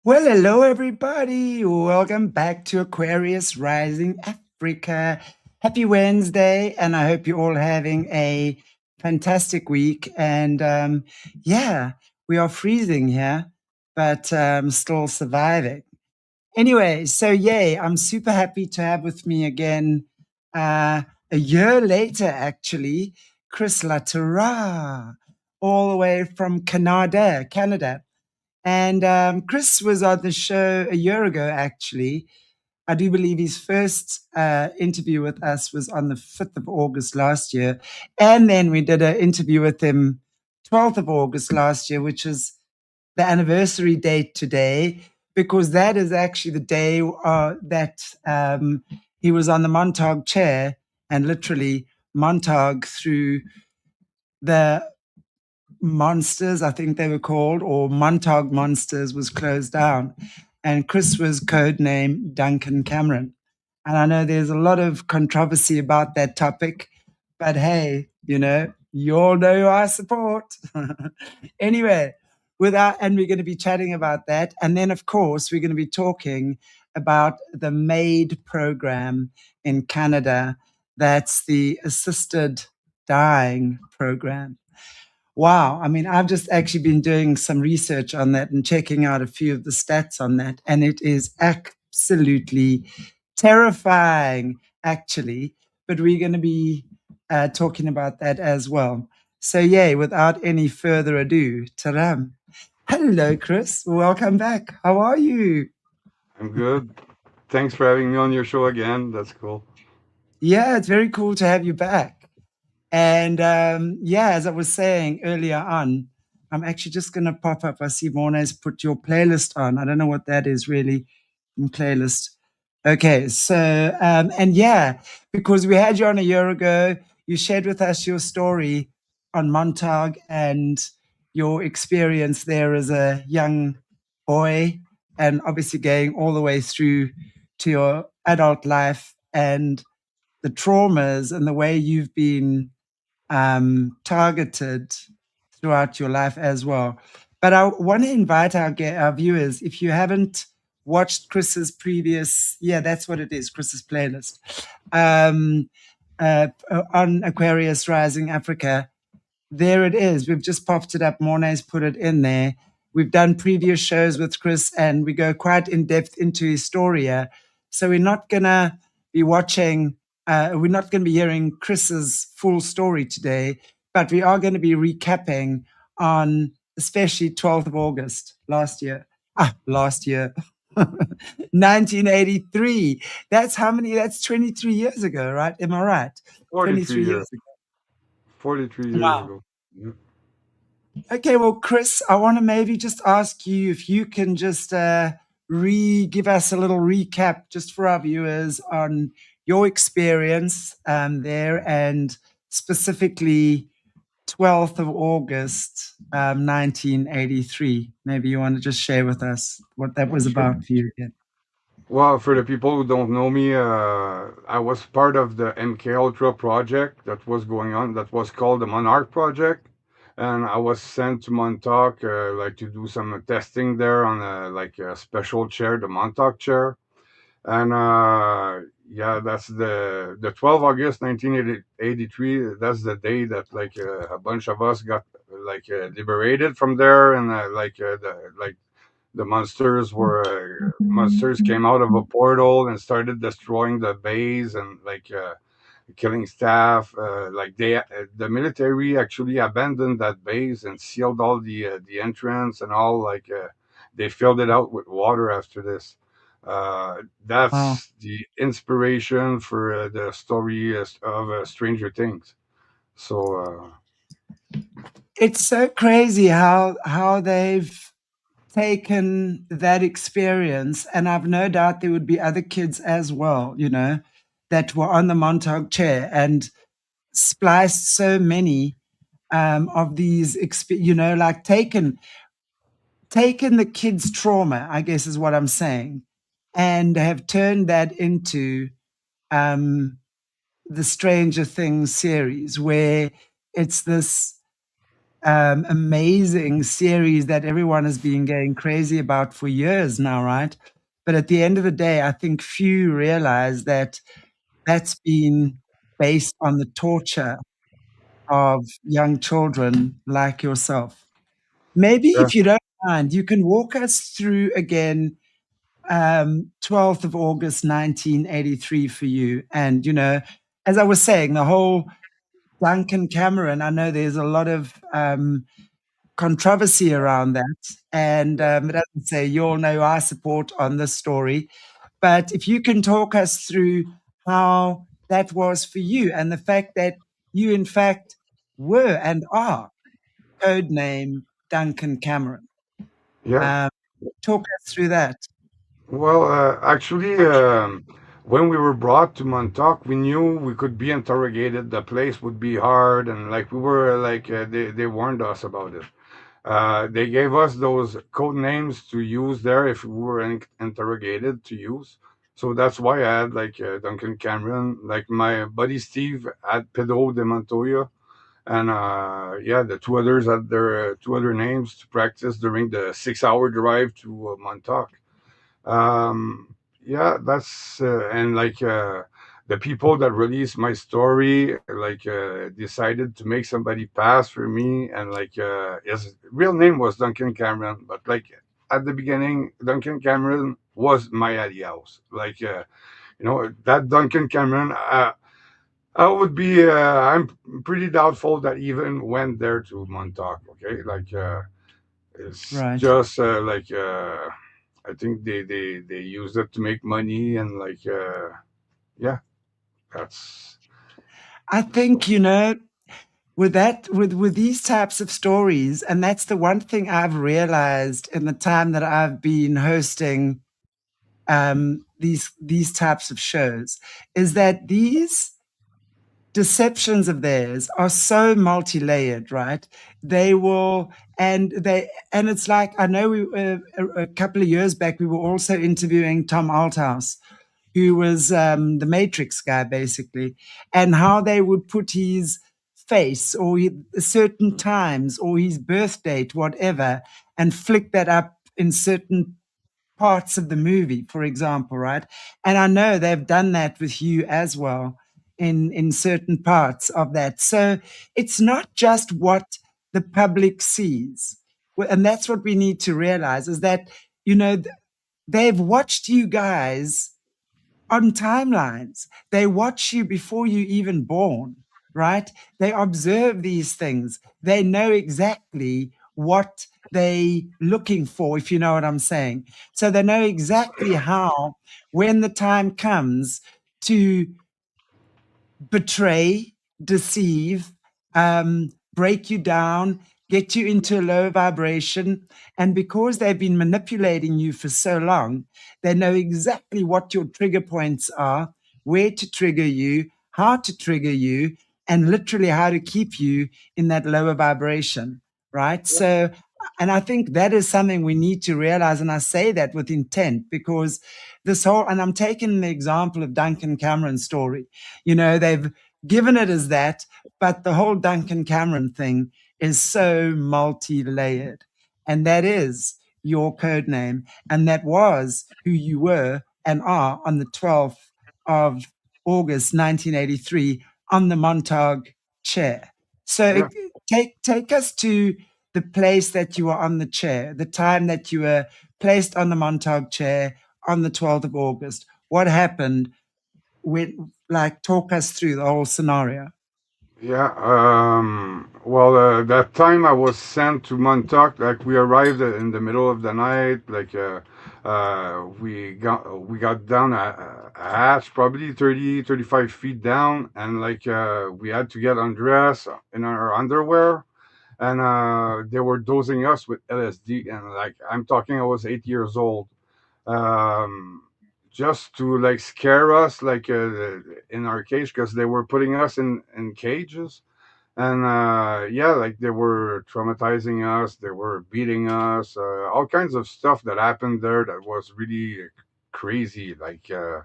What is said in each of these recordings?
Well, hello, everybody. Welcome back to Aquarius Rising Africa. Happy Wednesday, and I hope you're all having a fantastic week. And yeah, we are freezing here, but still surviving. Anyway, so yay, I'm super happy to have with me again, a year later, actually, Chris Laterreur, all the way from Canada. And Chris was on the show a year ago, actually. I do believe his first interview with us was on the 5th of August last year. And then we did an interview with him 12th of August last year, which is the anniversary date today, because that is actually the day that he was on the Montauk chair, and literally Montauk through the Monsters, I think they were called, or Montauk Monsters, was closed down. And Chris was codenamed Duncan Cameron. And I know there's a lot of controversy about that topic, but hey, you all know who I support. Anyway, and we're going to be chatting about that. And then, of course, we're going to be talking about the MAID program in Canada. That's the assisted dying program. Wow. I mean, I've just actually been doing some research on that and checking out a few of the stats on that. And it is absolutely terrifying, actually. But we're going to be talking about that as well. So, yay, without any further ado, taram. Hello, Chris. Welcome back. How are you? I'm good. Thanks for having me on your show again. That's cool. Yeah, it's very cool to have you back. And yeah, as I was saying earlier on, I'm actually just going to pop up. I see Morna's put your playlist on. I don't know what that is really in playlist. Okay, so, and yeah, because we had you on a year ago, you shared with us your story on Montauk and your experience there as a young boy, and obviously going all the way through to your adult life and the traumas and the way you've been targeted throughout your life as well. But I want to invite our viewers, if you haven't watched Chris's previous, yeah, that's what it is, Chris's playlist, um, on Aquarius Rising Africa. There it is. We've just popped it up. Mornay's put it in there. We've done previous shows with Chris, and we go quite in depth into Historia. So we're not going to be watching, we're not going to be hearing Chris's full story today, but we are going to be recapping on especially 12th of August last year, 1983. That's how many? That's 23 years ago, right? Am I right? 43 23 years. years ago. 43 years Wow. ago. Yeah. Okay, well, Chris, I want to maybe just ask you if you can just give us a little recap just for our viewers on your experience there, and specifically 12th of August, 1983. Maybe you want to just share with us what that was Sure. about for you again. Well, for the people who don't know me, I was part of the MK Ultra project that was going on. That was called the Monarch project, and I was sent to Montauk, like to do some testing there on a special chair, the Montauk chair. And yeah, that's the 12 August 1983. That's the day that a bunch of us got liberated from there, and the monsters came out of a portal and started destroying the base and killing staff. The military actually abandoned that base and sealed all the entrance and all. They filled it out with water after this. Wow. That's the inspiration for the story of Stranger Things. So It's so crazy how they've taken that experience, and I've no doubt there would be other kids as well, that were on the Montauk chair and spliced so many of these, like taken the kids' trauma, I guess is what I'm saying, and have turned that into the Stranger Things series, where it's this amazing series that everyone has been going crazy about for years now, right? But at the end of the day, I think few realize that that's been based on the torture of young children like yourself. Maybe Yeah, if you don't mind, you can walk us through again 12th of August 1983 for you. And, as I was saying, the whole Duncan Cameron, I know there's a lot of controversy around that. And it doesn't say you all know our support on this story. But if you can talk us through how that was for you and the fact that you, in fact, were and are code name Duncan Cameron. yeah. Um, Talk us through that. Well, actually, when we were brought to Montauk, we knew we could be interrogated. The place would be hard, and like we were like they warned us about it. They gave us those code names to use there if we were interrogated to use. So that's why I had like Duncan Cameron, like my buddy Steve had Pedro de Montoya, and yeah, the two others had their two other names to practice during the 6 hour drive to Montauk. Yeah, that's and like the people that released my story like decided to make somebody pass for me, and like his real name was Duncan Cameron, but like at the beginning Duncan Cameron was my alias. Like that Duncan Cameron, I would be I'm pretty doubtful that even went there to Montauk. Okay, like it's Right. just like I think they use it to make money, and like yeah, that's I think, with with these types of stories, and that's the one thing I've realized in the time that I've been hosting these types of shows, is that these deceptions of theirs are so multi-layered, right? They will, and it's like, I know a couple of years back we were also interviewing Tom Althouse, who was the Matrix guy, basically, and how they would put his face or certain times or his birth date, whatever, and flick that up in certain parts of the movie, for example, right? And I know they've done that with you as well in certain parts of that. So it's not just what the public sees. And that's what we need to realize is that, you know, they've watched you guys on timelines. They watch you before you even born, right? They observe these things. They know exactly what they looking for, if you know what I'm saying. So they know exactly how, when the time comes to betray, deceive, break you down, get you into a low vibration. And because they've been manipulating you for so long, they know exactly what your trigger points are, where to trigger you, how to trigger you, and literally how to keep you in that lower vibration. Right. So, and I think that is something we need to realize. And I say that with intent because this whole, and I'm taking the example of Duncan Cameron's story. They've given it as that, but the whole Duncan Cameron thing is so multi-layered. And that is your code name. And that was who you were and are on the 12th of August 1983 on the Montauk chair. So yeah. take us to the place that you were on the chair, the time that you were placed on the Montauk chair on the 12th of August. What happened? Like, talk us through the whole scenario. Yeah, well, that time I was sent to Montauk. Like we arrived in the middle of the night. Like we got down a hatch, probably 30, 35 feet down, and like we had to get undressed in our underwear, and they were dosing us with LSD, and like I'm talking, I was 8 years old, um, just to like scare us, like in our cage, because they were putting us in cages, and yeah, like they were traumatizing us, they were beating us, all kinds of stuff that happened there that was really crazy. Like uh,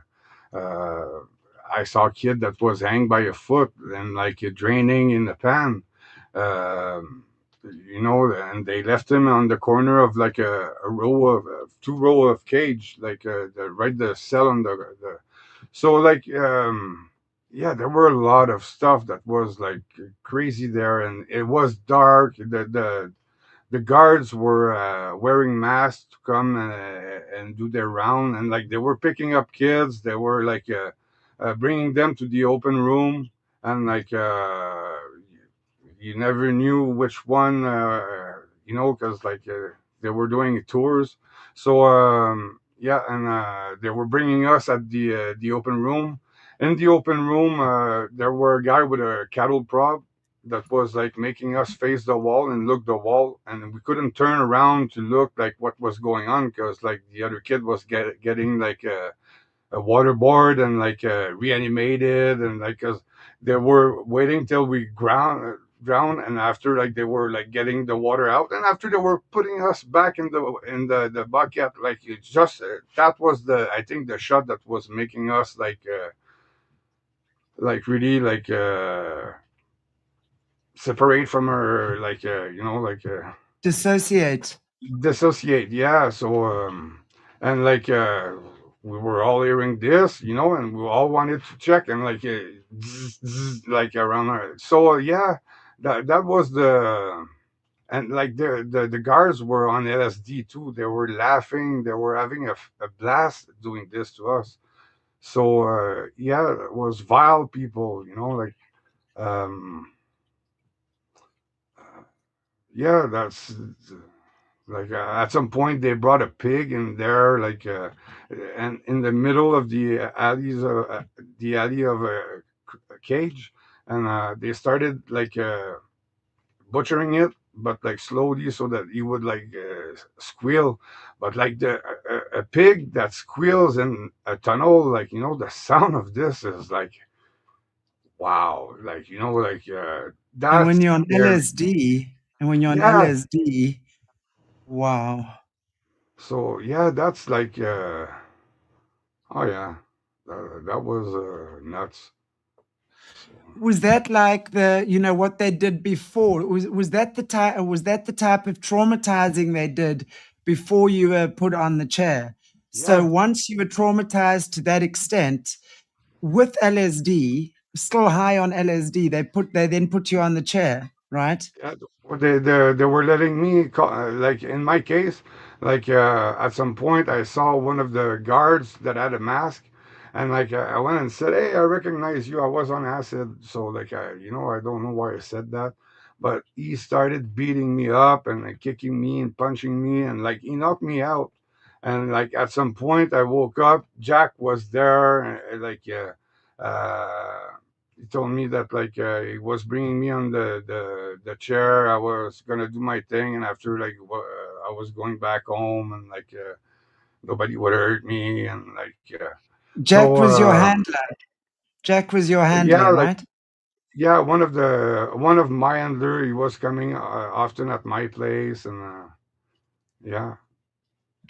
I saw a kid that was hanged by a foot and like draining in the pan. Um, and they left him on the corner of like a row of two row of cage, like the cell on the so like yeah, there were a lot of stuff that was like crazy there, and it was dark. The guards were wearing masks to come and do their round, and like they were picking up kids. They were like bringing them to the open room, and like you never knew which one, because like they were doing tours. So yeah, and they were bringing us at the open room. In the open room, there were a guy with a cattle prod that was like making us face the wall and look the wall, and we couldn't turn around to look like what was going on because like the other kid was getting like a waterboard and like reanimated, and like cause they were waiting till we drown, and after like they were like getting the water out, and after they were putting us back in the bucket, like it just that was the I think the shot that was making us like really like separate from her, like Dissociate. dissociate. Yeah. So and like we were all hearing this, and we all wanted to check, and like zzz, zzz, like around her. So yeah, that was the and like the guards were on LSD too. They were laughing. They were having a blast doing this to us. So yeah, it was vile people, like um yeah, that's like at some point they brought a pig in there, like and in the middle of the alley of a cage, and they started like butchering it, but like slowly so that he would like squeal. But like a pig that squeals in a tunnel, like the sound of this is like wow, like like And that when you're on scared. LSD, and when you're on Yeah. LSD, wow. So yeah, that's like oh yeah, that was nuts. So, Was that like what they did before? Was that the type? Was that the type of traumatizing they did before you were put on the chair? So yeah, once you were traumatized to that extent with LSD, still high on LSD, they then put you on the chair, right? yeah. They were letting me like in my case, like at some point I saw one of the guards that had a mask, and like I went and said, "Hey, I recognize you. I was on acid." So like I don't know why I said that, but he started beating me up and like, kicking me and punching me, and like he knocked me out. And like at some point I woke up. Jack was there, and like he told me that like he was bringing me on the chair. I was gonna do my thing, and after like I was going back home, and like nobody would hurt me, and like Jack so was your handler. Jack was your yeah, handler, like right? yeah, one of my handler, he was coming often at my place, and yeah,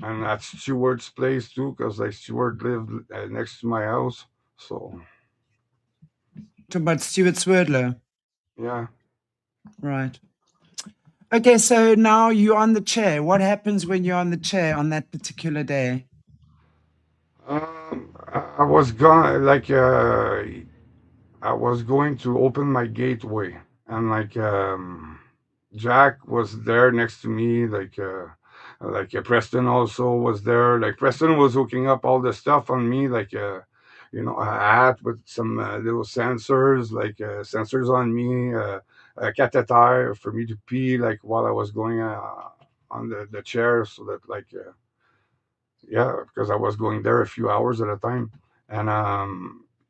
and at Stewart's place too, because like Stewart lived next to my house, so Talking about Stuart Swerdlow, yeah. right? Okay, so now you're on the chair. What happens when you're on the chair on that particular day? I was gone like I was going to open my gateway, and like Jack was there next to me, like Preston also was there. Like Preston was hooking up all the stuff on me, like a hat with some little sensors, like sensors on me, a catheter for me to pee, like while I was going on the chair, so that like yeah, because I was going there a few hours at a time, and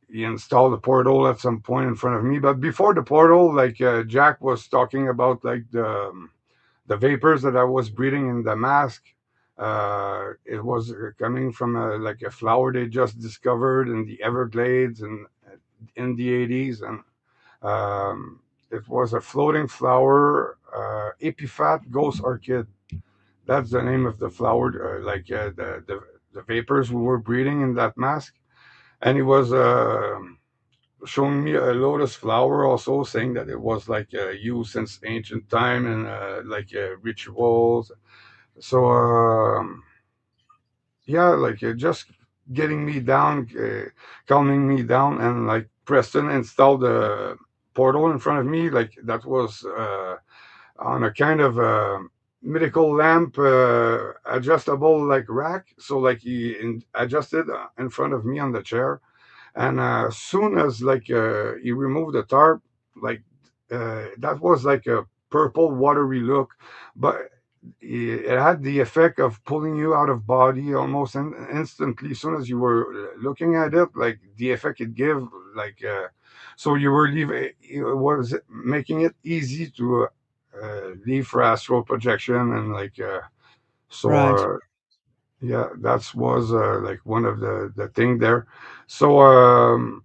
he installed a portal at some point in front of me. But before the portal, like Jack was talking about like the vapors that I was breathing in the mask. It was coming from like a flower they just discovered in the Everglades and in the 80s, and it was a floating flower, Epiphat ghost orchid. That's the name of the flower, like the vapors we were breathing in that mask, and it was showing me a lotus flower, also saying that it was like used since ancient time and like rituals. So yeah, like just getting me down, calming me down, and like Preston installed a portal in front of me, like that was on a kind of medical lamp, adjustable like rack. So like adjusted in front of me on the chair, and soon as like he removed the tarp, like that was like a purple watery look, but it had the effect of pulling you out of body almost instantly. As soon as you were looking at it, like the effect it gave, like so you were leaving, it was making it easy to leave for astral projection, and like so Right. yeah, that was like one of the thing there. So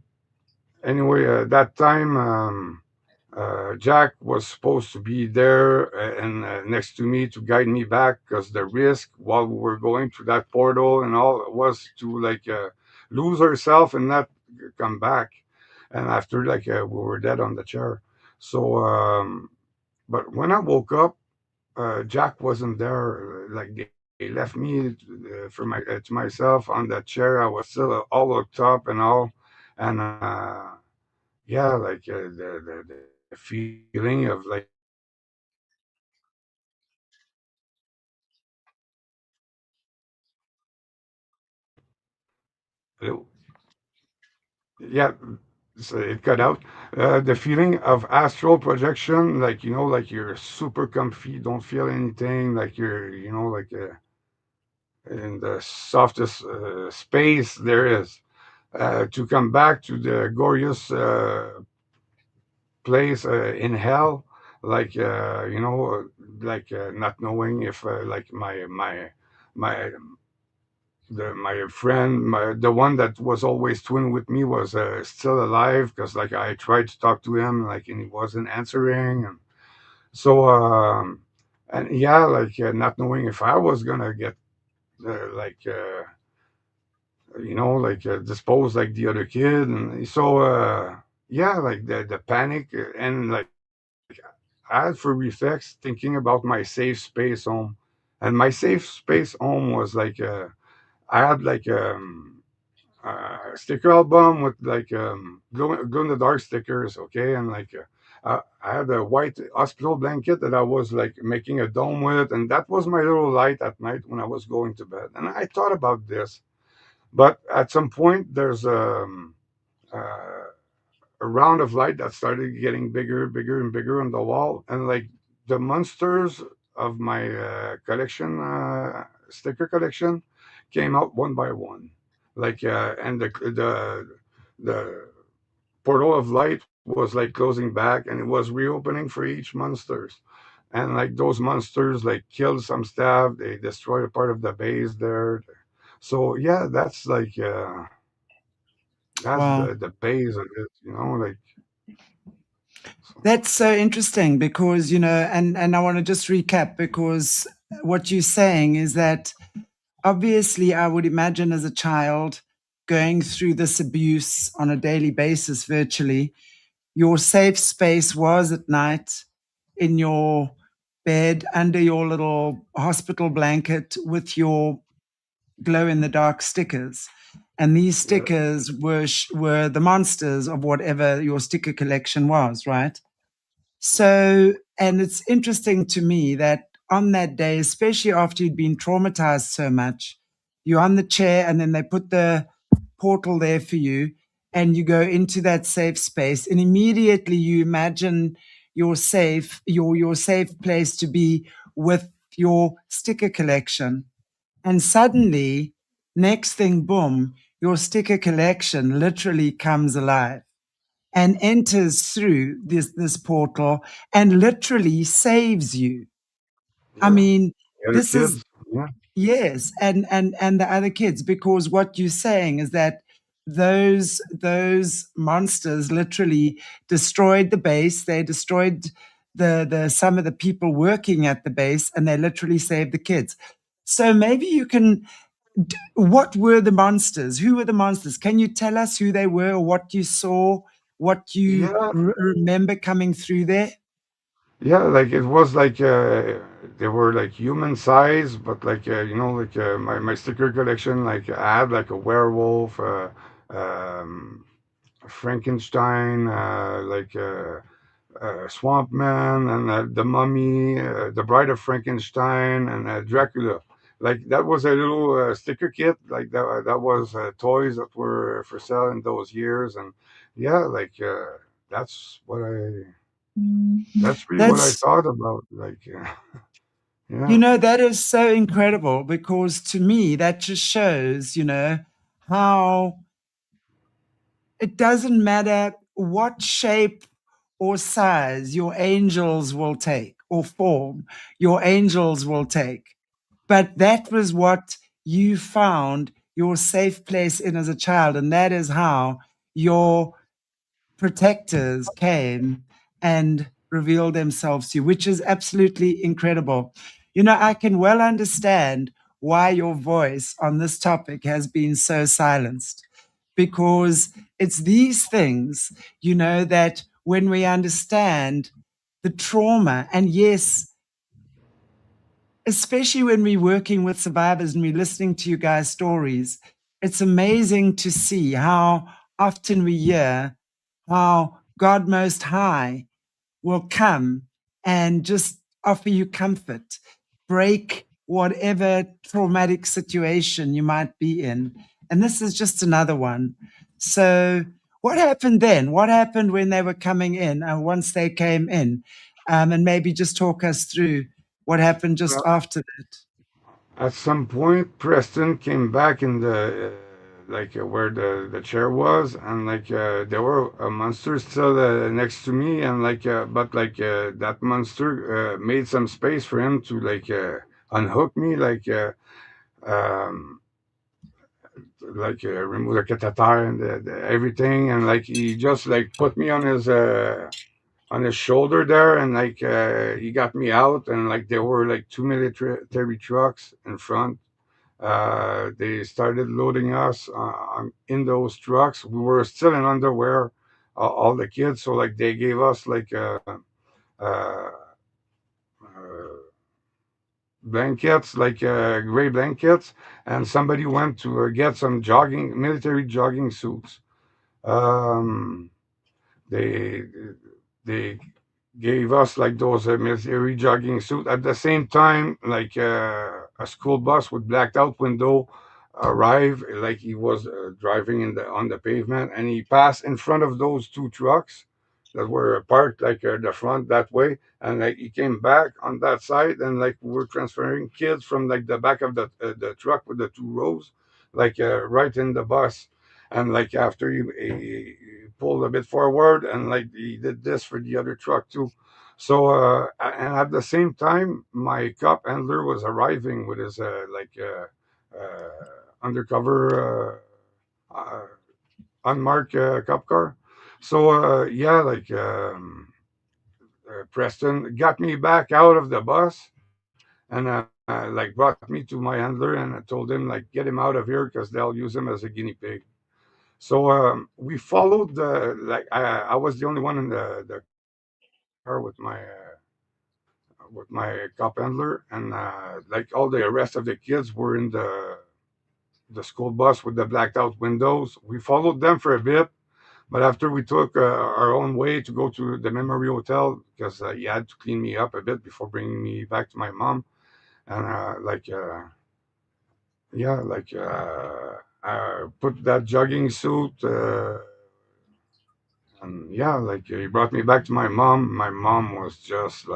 anyway, that time Jack was supposed to be there and next to me to guide me back, because the risk while we were going through that portal and all was to like lose ourselves and not come back. And after like we were dead on the chair. So, but when I woke up, Jack wasn't there. Like they left me for to myself on that chair. I was still all hooked up and all, and yeah, like the feeling of like yeah, so it cut out. The feeling of astral projection, like like you're super comfy, don't feel anything, like you're like in the softest space there is. To come back to the glorious place in hell, like like not knowing if like my my friend, the one that was always twin with me, was still alive, because like I tried to talk to him, like, and he wasn't answering, and so and yeah, like not knowing if I was gonna get like like dispose like the other kid, and so yeah, like the panic, and like I had for reflex thinking about my safe space home, and my safe space home was like I had like sticker album with like glow in the dark stickers, okay, and like I had a white hospital blanket that I was like making a dome with, and that was my little light at night when I was going to bed. And I thought about this, but at some point there's uh, a round of light that started getting bigger, bigger, and bigger on the wall, and like the monsters of my collection, sticker collection, came out one by one, like and the portal of light was like closing back, and it was reopening for each monsters, and like those monsters like killed some staff, they destroyed a part of the base there. So yeah, that's Wow. the base of it, like so. That's so interesting because, and I want to just recap because what you're saying is that obviously I would imagine as a child going through this abuse on a daily basis virtually, your safe space was at night in your bed under your little hospital blanket with your glow in the dark stickers. And these Yeah. stickers were the monsters of whatever your sticker collection was, right? So, and it's interesting to me that on that day, especially after you'd been traumatized so much, you're on the chair and then they put the portal there for you and you go into that safe space and immediately you imagine your safe place to be with your sticker collection. And suddenly, next thing, boom, your sticker collection literally comes alive and enters through this portal and literally saves you. I Yeah. mean, The other this is kids. Yeah. yes, and the other kids, because what you're saying is that those monsters literally destroyed the base. They destroyed the some of the people working at the base, and they literally saved the kids. So maybe you can. What were the monsters? Who were the monsters? Can you tell us who they were or what you saw? what you Yeah, remember coming through there? yeah, like it was like they were like human size, but like like my sticker collection, like I had like a werewolf, um, Frankenstein, Swamp Man, and the Mummy, the Bride of Frankenstein, and Dracula. Like that was a little sticker kit. Like that was toys that were for sale in those years, and yeah, that's what I that's really what I That's, thought about. Like, you yeah, know, that is so incredible because to me, that just shows, how it doesn't matter what shape or size your angels will take or form, your angels will take. But that was what you found your safe place in as a child. And that is how your protectors came and revealed themselves to you, which is absolutely incredible. I can well understand why your voice on this topic has been so silenced, because it's these things, that when we understand the trauma, and yes, especially when we're working with survivors and we're listening to you guys' stories, it's amazing to see how often we hear how God Most High will come and just offer you comfort, break whatever traumatic situation you might be in. And this is just another one. So, what happened then? What happened when they were coming in, once they came in? And maybe just talk us through what happened just well, after that. at some point, Preston came back in the where the chair was, and there were a monster still next to me, and but that monster made some space for him to unhook me, um, remove the catheter and everything, and he just put me on his shoulder there, and he got me out, and there were two military trucks in front. They started loading us in those trucks. We were still in underwear, all the kids. So they gave us uh, blankets, gray blankets, and somebody went to get some jogging military jogging suits. Um, they they gave us those military jogging suit. At the same time, a school bus with blacked out window arrived. Like he was driving in the on the pavement, and he passed in front of those two trucks that were parked the front that way, and he came back on that side, and we were transferring kids from the back of the truck with the two rows, right in the bus. And after he pulled a bit forward, and he did this for the other truck too. So and at the same time, my cop handler was arriving with his undercover unmarked cop car. So yeah, Preston got me back out of the bus, and brought me to my handler, and I told him get him out of here because they'll use him as a guinea pig. So we followed the I was the only one in the car with my cop handler, and all the rest of the kids were in the school bus with the blacked out windows. We followed them for a bit, but after we took our own way to go to the Memory Hotel, because he had to clean me up a bit before bringing me back to my mom, and yeah, put that jogging suit. And yeah, he brought me back to my mom. My mom was just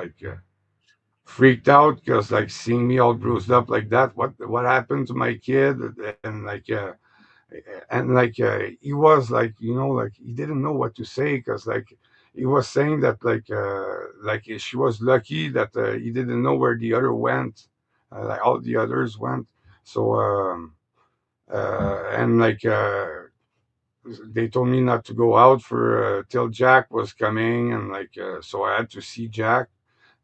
freaked out because seeing me all bruised up like that. What happened to my kid? And he was he didn't know what to say because he was saying that she was lucky that he didn't know where the other went, all the others went. So and they told me not to go out for till Jack was coming, and so I had to see Jack.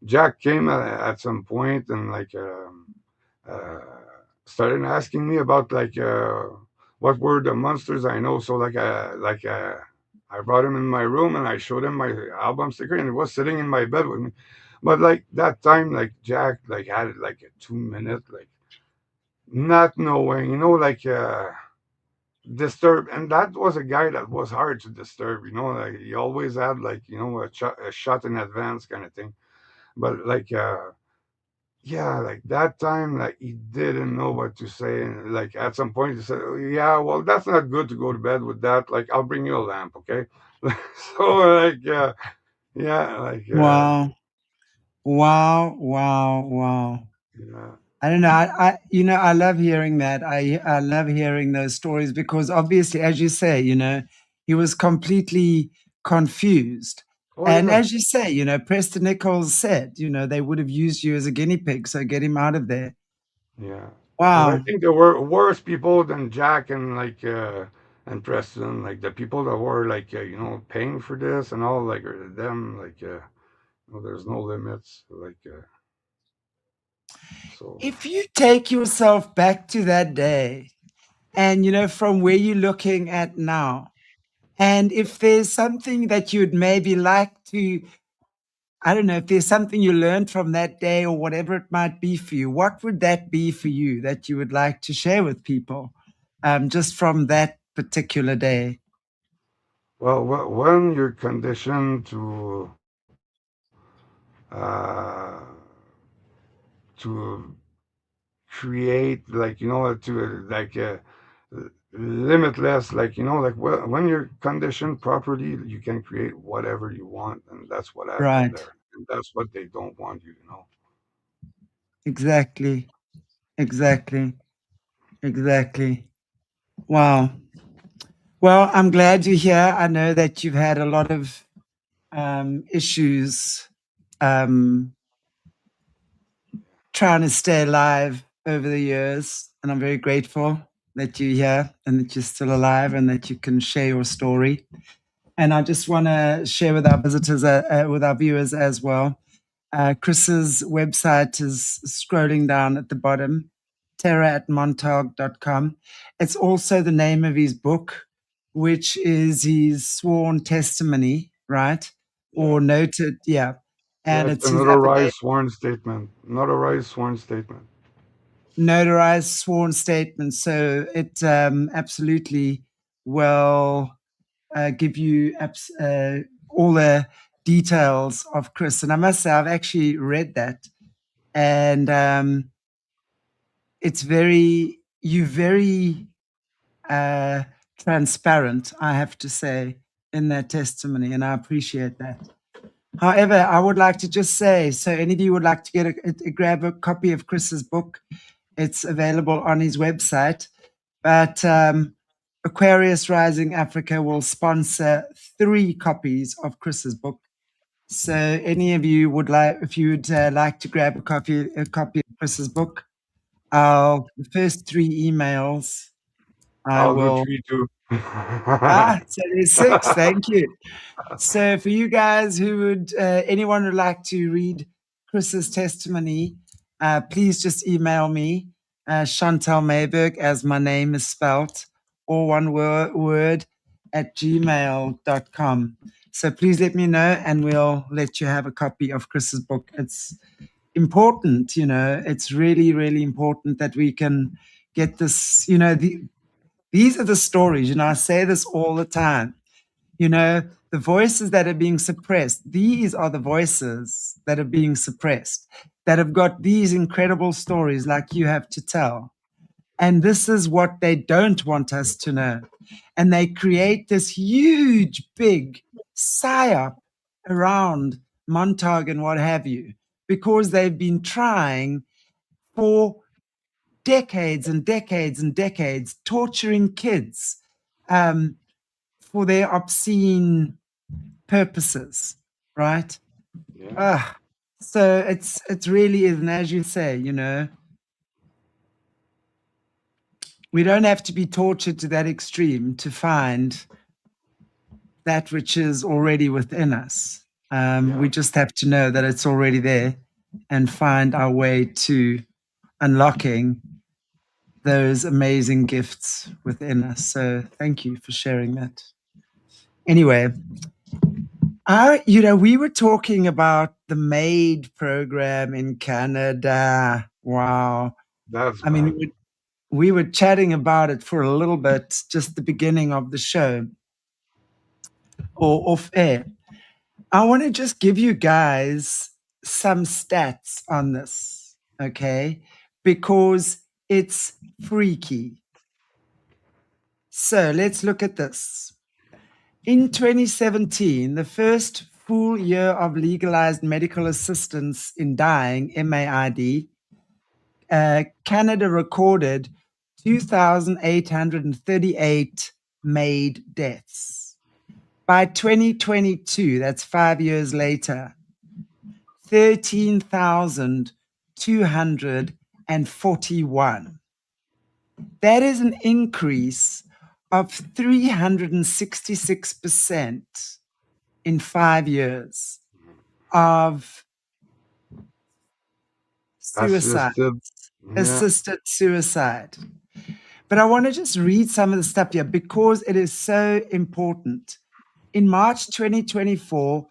Jack came at some point, and uh, started asking me about what were the monsters I know. So I brought him in my room and I showed him my album sticker, and he was sitting in my bed with me. But like that time, like Jack, like had like a 2 minute, like not knowing, like disturb, and that was a guy that was hard to disturb. Like he always had like a shot in advance kind of thing. But like yeah, like that time, like he didn't know what to say, and like at some point he said, "Oh, yeah, well, that's not good to go to bed with that. Like, I'll bring you a lamp, okay?" So like, yeah, like, Wow. Wow. Wow. Wow. yeah, I don't know. I love hearing that. I love hearing those stories because obviously, as you say, he was completely confused. oh And yeah, as you say, Preston Nichols said, they would have used you as a guinea pig, so get him out of there. yeah. Because I Wow. think there were worse people than Jack and like and Preston, like the people that were like paying for this and all, like them, like there's no limits, like so. If you take yourself back to that day and, from where you're looking at now, and if there's something that you'd maybe like to, I don't know, if there's something you learned from that day or whatever it might be for you, what would that be for you that you would like to share with people just from that particular day? Well, when you're conditioned to create, like to like limitless, like like when you're conditioned properly, you can create whatever you want, and that's what happened Right. there, and that's what they don't want you. Exactly. Exactly. Exactly. Wow. Well, I'm glad you're here. I know that you've had a lot of issues um, trying to stay alive over the years. And I'm very grateful that you're here and that you're still alive and that you can share your story. And I just want to share with our visitors, with our viewers as well. Chris's website is scrolling down at the bottom, terra@montauk.com. It's also the name of his book, which is his sworn testimony, right? Yeah, Or noted, yeah. yeah, And it's it's a his affidavit, notarized sworn statement. notarized sworn statement. So it absolutely will give you all the details of Chris. And I must say, I've actually read that, and you're very uh, transparent, I have to say, in that testimony, and I appreciate that. However, I would like to just say, so any of you would like to grab a copy of Chris's book, it's available on his website. But Aquarius Rising Africa will sponsor 3 copies of Chris's book. So any of you would like, if you would like to grab a copy of Chris's book, the first 3 emails, I I'll do will. 3 too. So there's 6. Thank you. So for you guys who would, anyone would like to read Chris's testimony, please just email me, Chantelle Mayberg, as my name is spelt, or one word at gmail.com. So please let me know and we'll let you have a copy of Chris's book. It's important, it's really, really important that we can get this, these are the stories, I say this all the time. The voices that are being suppressed, these are the voices that are being suppressed, that have got these incredible stories like you have to tell. And this is what they don't want us to know. And they create this huge, big psyop around Montauk and what have you, because they've been trying for decades and decades and decades, torturing kids um, for their obscene purposes, right? Yeah, Ah, so it's really is, and as you say, we don't have to be tortured to that extreme to find that which is already within us. yeah, We just have to know that it's already there and find our way to unlocking those amazing gifts within us. So thank you for sharing that. Anyway, we were talking about the MAID program in Canada. Wow. That's I mean, bad. we were chatting about it for a little bit, just the beginning of the show or off air. I want to just give you guys some stats on this, okay? Because it's freaky. So let's look at this. In 2017, the first full year of legalized medical assistance in dying, MAID, Canada recorded 2,838 MAID deaths. By 2022, that's 5 years later, 13,241. That is an increase of 366% in 5 years of suicide, Assisted. Yeah. assisted suicide. But I want to just read some of the stuff here because it is so important. In March 2024,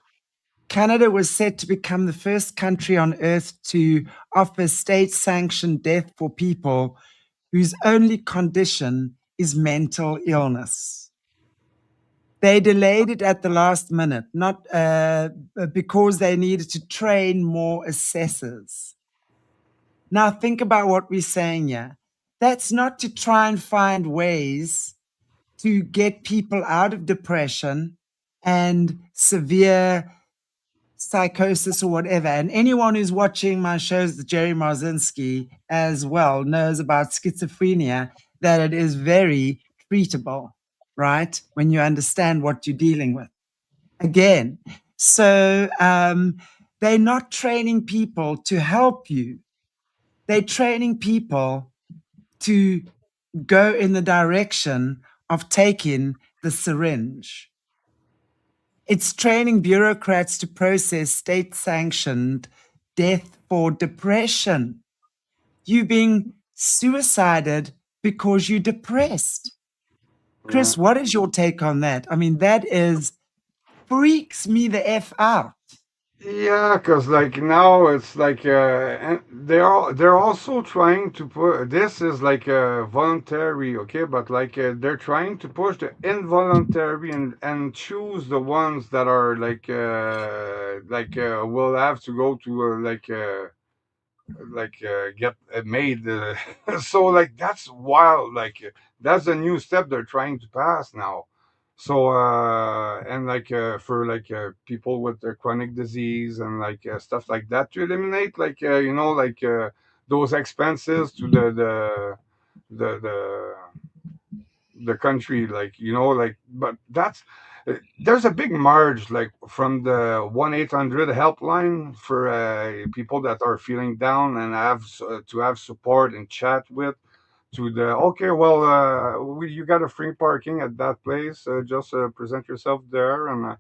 Canada was set to become the first country on earth to offer state sanctioned death for people whose only condition is mental illness. They delayed it at the last minute, not because they needed to train more assessors. Now, think about what we're saying here. That's not to try and find ways to get people out of depression and severe psychosis or whatever. And anyone who's watching my shows, the Jerry Marzinski, as well, knows about schizophrenia, that it is very treatable, right? When you understand what you're dealing with. Again, so they're not training people to help you. They're training people to go in the direction of taking the syringe. It's training bureaucrats to process state sanctioned death for depression. You being suicided because you're depressed. Yeah. Chris, what is your take on that? I mean, that is freaks me the F out. Yeah, cause like now it's like and they're also trying to put this is like voluntary, okay, but like they're trying to push the involuntary and choose the ones that are will have to go to get made. So like that's wild. Like that's a new step they're trying to pass now. So and for people with chronic disease and stuff like that to eliminate those expenses to the the country, but that's there's a big merge like from the 1-800 helpline for people that are feeling down and have to have support and chat with, to the okay, well, you got a free parking at that place, just present yourself there. And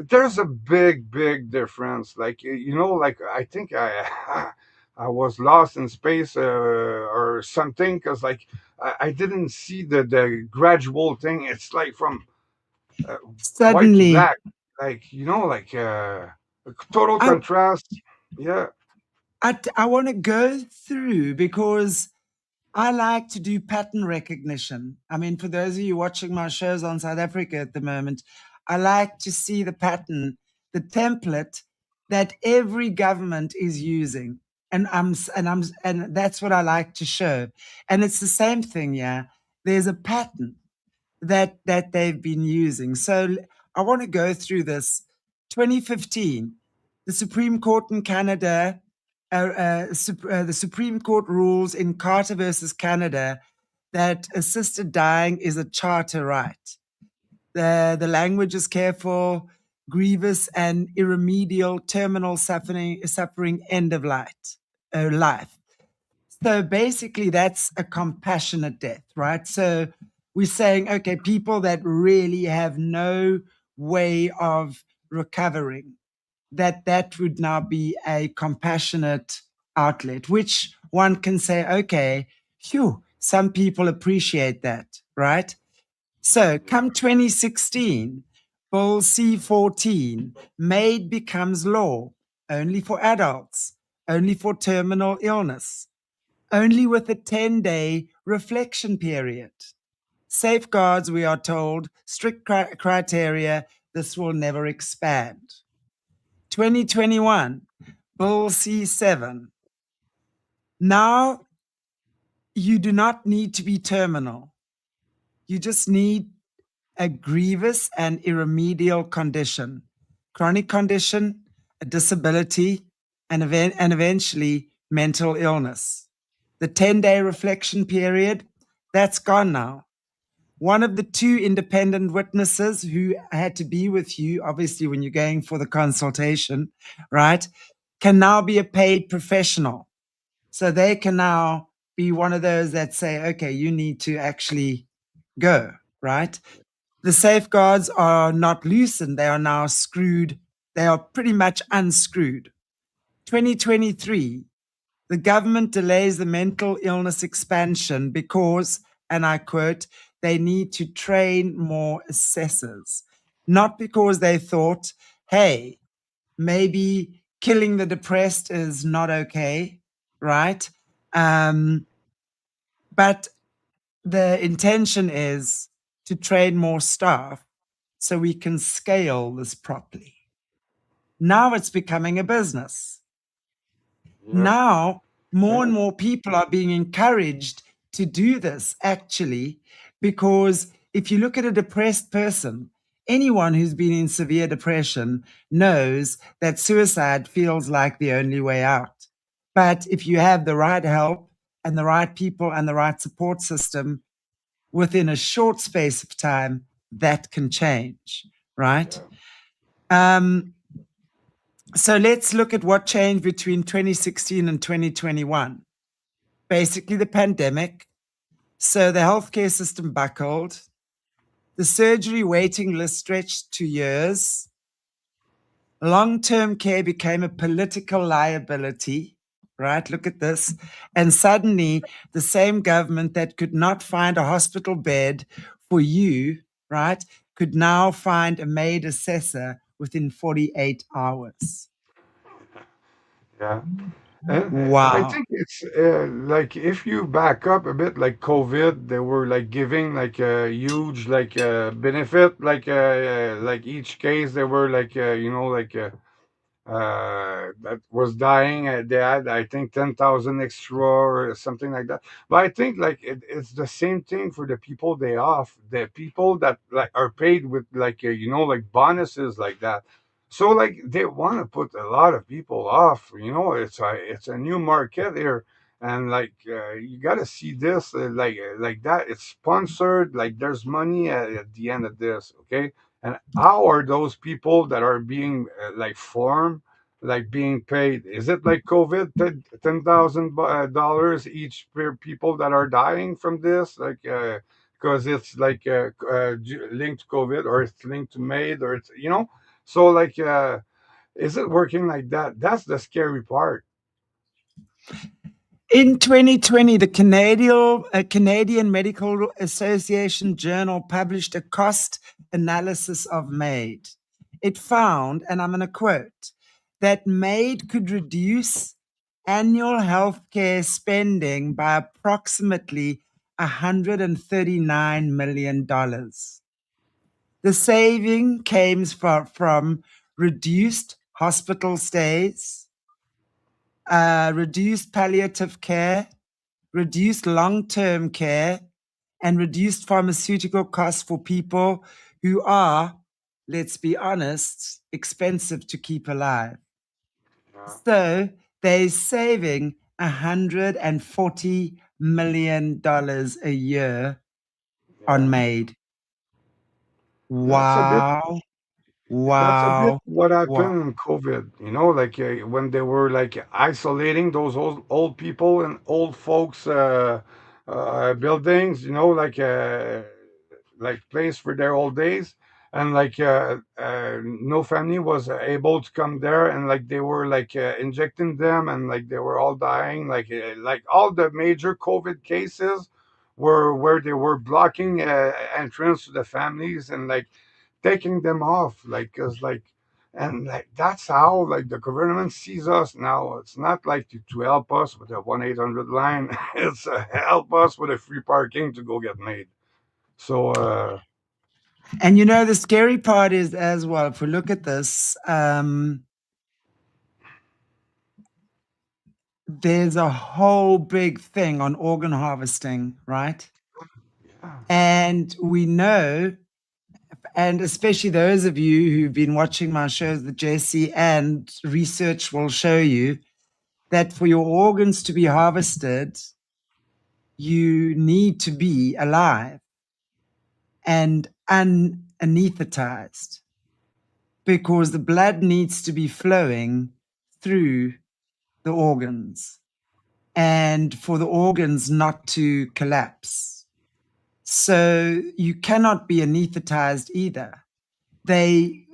there's a big difference, like I think I I was lost in space or something, because I didn't see the gradual thing. It's like from uh, white to Suddenly, black, total I, contrast. Yeah. I want to go through because I like to do pattern recognition. I mean, for those of you watching my shows on South Africa at the moment, I like to see the pattern, the template that every government is using. And that's what I like to show. And it's the same thing, yeah. There's a pattern that they've been using. So I want to go through this. 2015, the Supreme Court in Canada, the Supreme Court rules in Carter versus Canada that assisted dying is a charter right. The language is careful, grievous, and irremediable terminal suffering end of life. So basically, that's a compassionate death, right? So we're saying, okay, people that really have no way of recovering, that would now be a compassionate outlet, which one can say, okay, phew, some people appreciate that, right? So come 2016, Bill C-14, MAID becomes law, only for adults, only for terminal illness, only with a 10-day reflection period. Safeguards, we are told, strict criteria, this will never expand. 2021, Bill C7. Now you do not need to be terminal. You just need a grievous and irremediable condition, chronic condition, a disability, and eventually mental illness. The 10-day reflection period, that's gone now. One of the two independent witnesses who had to be with you, obviously, when you're going for the consultation, right, can now be a paid professional. So they can now be one of those that say, okay, you need to actually go, right? The safeguards are not loosened, they are now screwed. They are pretty much unscrewed. 2023, the government delays the mental illness expansion because, and I quote, they need to train more assessors. Not because they thought, hey, maybe killing the depressed is not okay, right? But the intention is to train more staff so we can scale this properly. Now it's becoming a business. Yeah. Now, more and And more people are being encouraged to do this actually, because if you look at a depressed person, anyone who's been in severe depression knows that suicide feels like the only way out. But if you have the right help and the right people and the right support system within a short space of time, that can change, right? yeah, Um, so let's look at what changed between 2016 and 2021. Basically, the pandemic. So the healthcare system buckled. The surgery waiting list stretched to years. Long term care became a political liability, right? Look at this. And suddenly, the same government that could not find a hospital bed for you, right, could now find a MAID assessor within 48 hours. yeah. And I Wow. think it's like if you back up a bit, like COVID, they were like giving like a huge like benefit, like each case they were like that was dying. They had, I think, 10,000 extra or something like that. But I think like it's the same thing for the people they off, the people that like are paid with like like bonuses like that. So like they want to put a lot of people off. It's a new market here. And like you gotta see this like that. It's sponsored. Like there's money at the end of this. Okay, and how are those people that are being like formed, like being paid? Is it like COVID, $10,000 each per people that are dying from this? Like, because it's like linked to COVID, or it's linked to MAID, or it's. So like, is it working like that? That's the scary part. In 2020, the Canadian Medical Association Journal published a cost analysis of MAID. It found, and I'm going to quote, that MAID could reduce annual healthcare spending by approximately $139 million. The saving came from reduced hospital stays, reduced palliative care, reduced long term care, and reduced pharmaceutical costs for people who are, let's be honest, expensive to keep alive. Yeah, So they're saving $140 million a year on yeah. MAID. That's a bit Wow. That's a bit Wow. what Wow. happened in COVID, like when they were like isolating those old people and old folks buildings, like place for their old days, and like no family was able to come there, and like they were like injecting them, and like they were all dying, like all the major COVID cases were where they were blocking entrance to the families, and like taking them off, like, cause like, and like that's how like the government sees us now. It's not like to help us with a 1-800 line. It's help us with a free parking to go get made. So And the scary part is as well, if we look at this, there's a whole big thing on organ harvesting, right? yeah, And we know, and especially those of you who've been watching my shows with Jesse, and research will show you that for your organs to be harvested, you need to be alive and unanesthetized, because the blood needs to be flowing through the organs and for the organs not to collapse. So you cannot be anesthetized either. I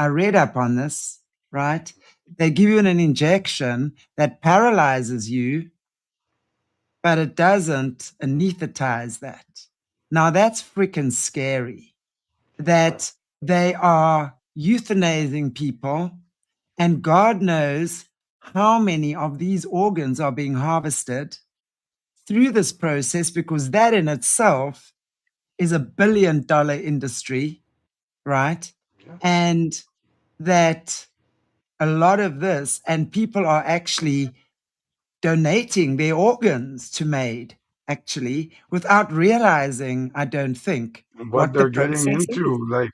read up on this, right? They give you an injection that paralyzes you, but it doesn't anesthetize that. Now that's freaking scary, that they are euthanizing people, and God knows how many of these organs are being harvested through this process, because that in itself is $1 billion industry, right? yeah. And that a lot of this, and people are actually donating their organs to MAID, actually, without realizing, I don't think, What what the they're getting process is. into, like,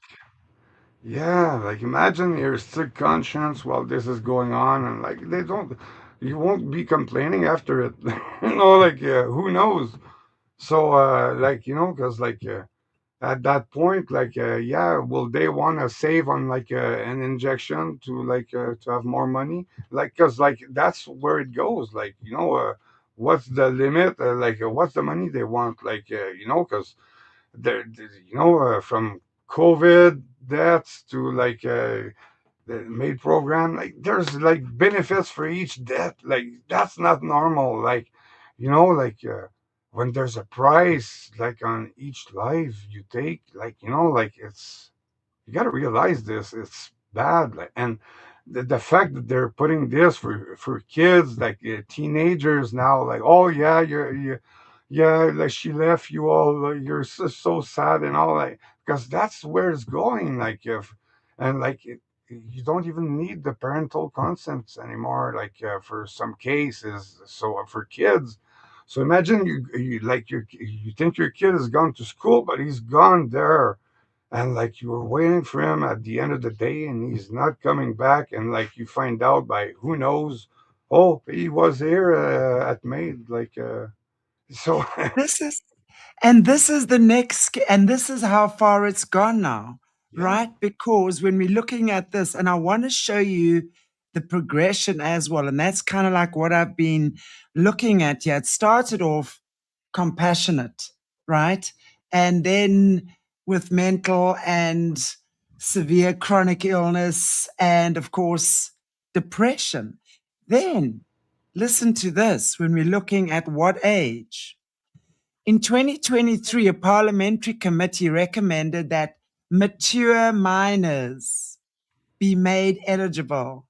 yeah, like imagine your sick conscience while this is going on, and like they don't, you won't be complaining after it. Like who knows? So like because like at that point, like yeah, will they want to save on like an injection to have more money? Like because like that's where it goes. Like what's the limit? What's the money they want? Like because from COVID deaths to like the MAID program, like there's like benefits for each death. Like that's not normal. Like like when there's a price like on each life you take, like like it's you got to realize this. It's bad. Like, and the fact that they're putting this for kids, like teenagers now, like, oh yeah, yeah, like she left you all, you're so sad and all that, because that's where it's going. Like if and like you don't even need the parental consents anymore. Like for some cases, so for kids. So imagine you think your kid has gone to school, but he's gone there, and like you were waiting for him at the end of the day and he's not coming back, and like you find out by who knows, oh, he was here at MAID, like so This is And this is the next, and this is how far it's gone now, yeah, right? Because when we're looking at this, and I want to show you the progression as well, and that's kind of like what I've been looking at here. It started off compassionate, right? And then with mental and severe chronic illness, and of course, depression. Then listen to this when we're looking at what age. In 2023, a parliamentary committee recommended that mature minors be made eligible.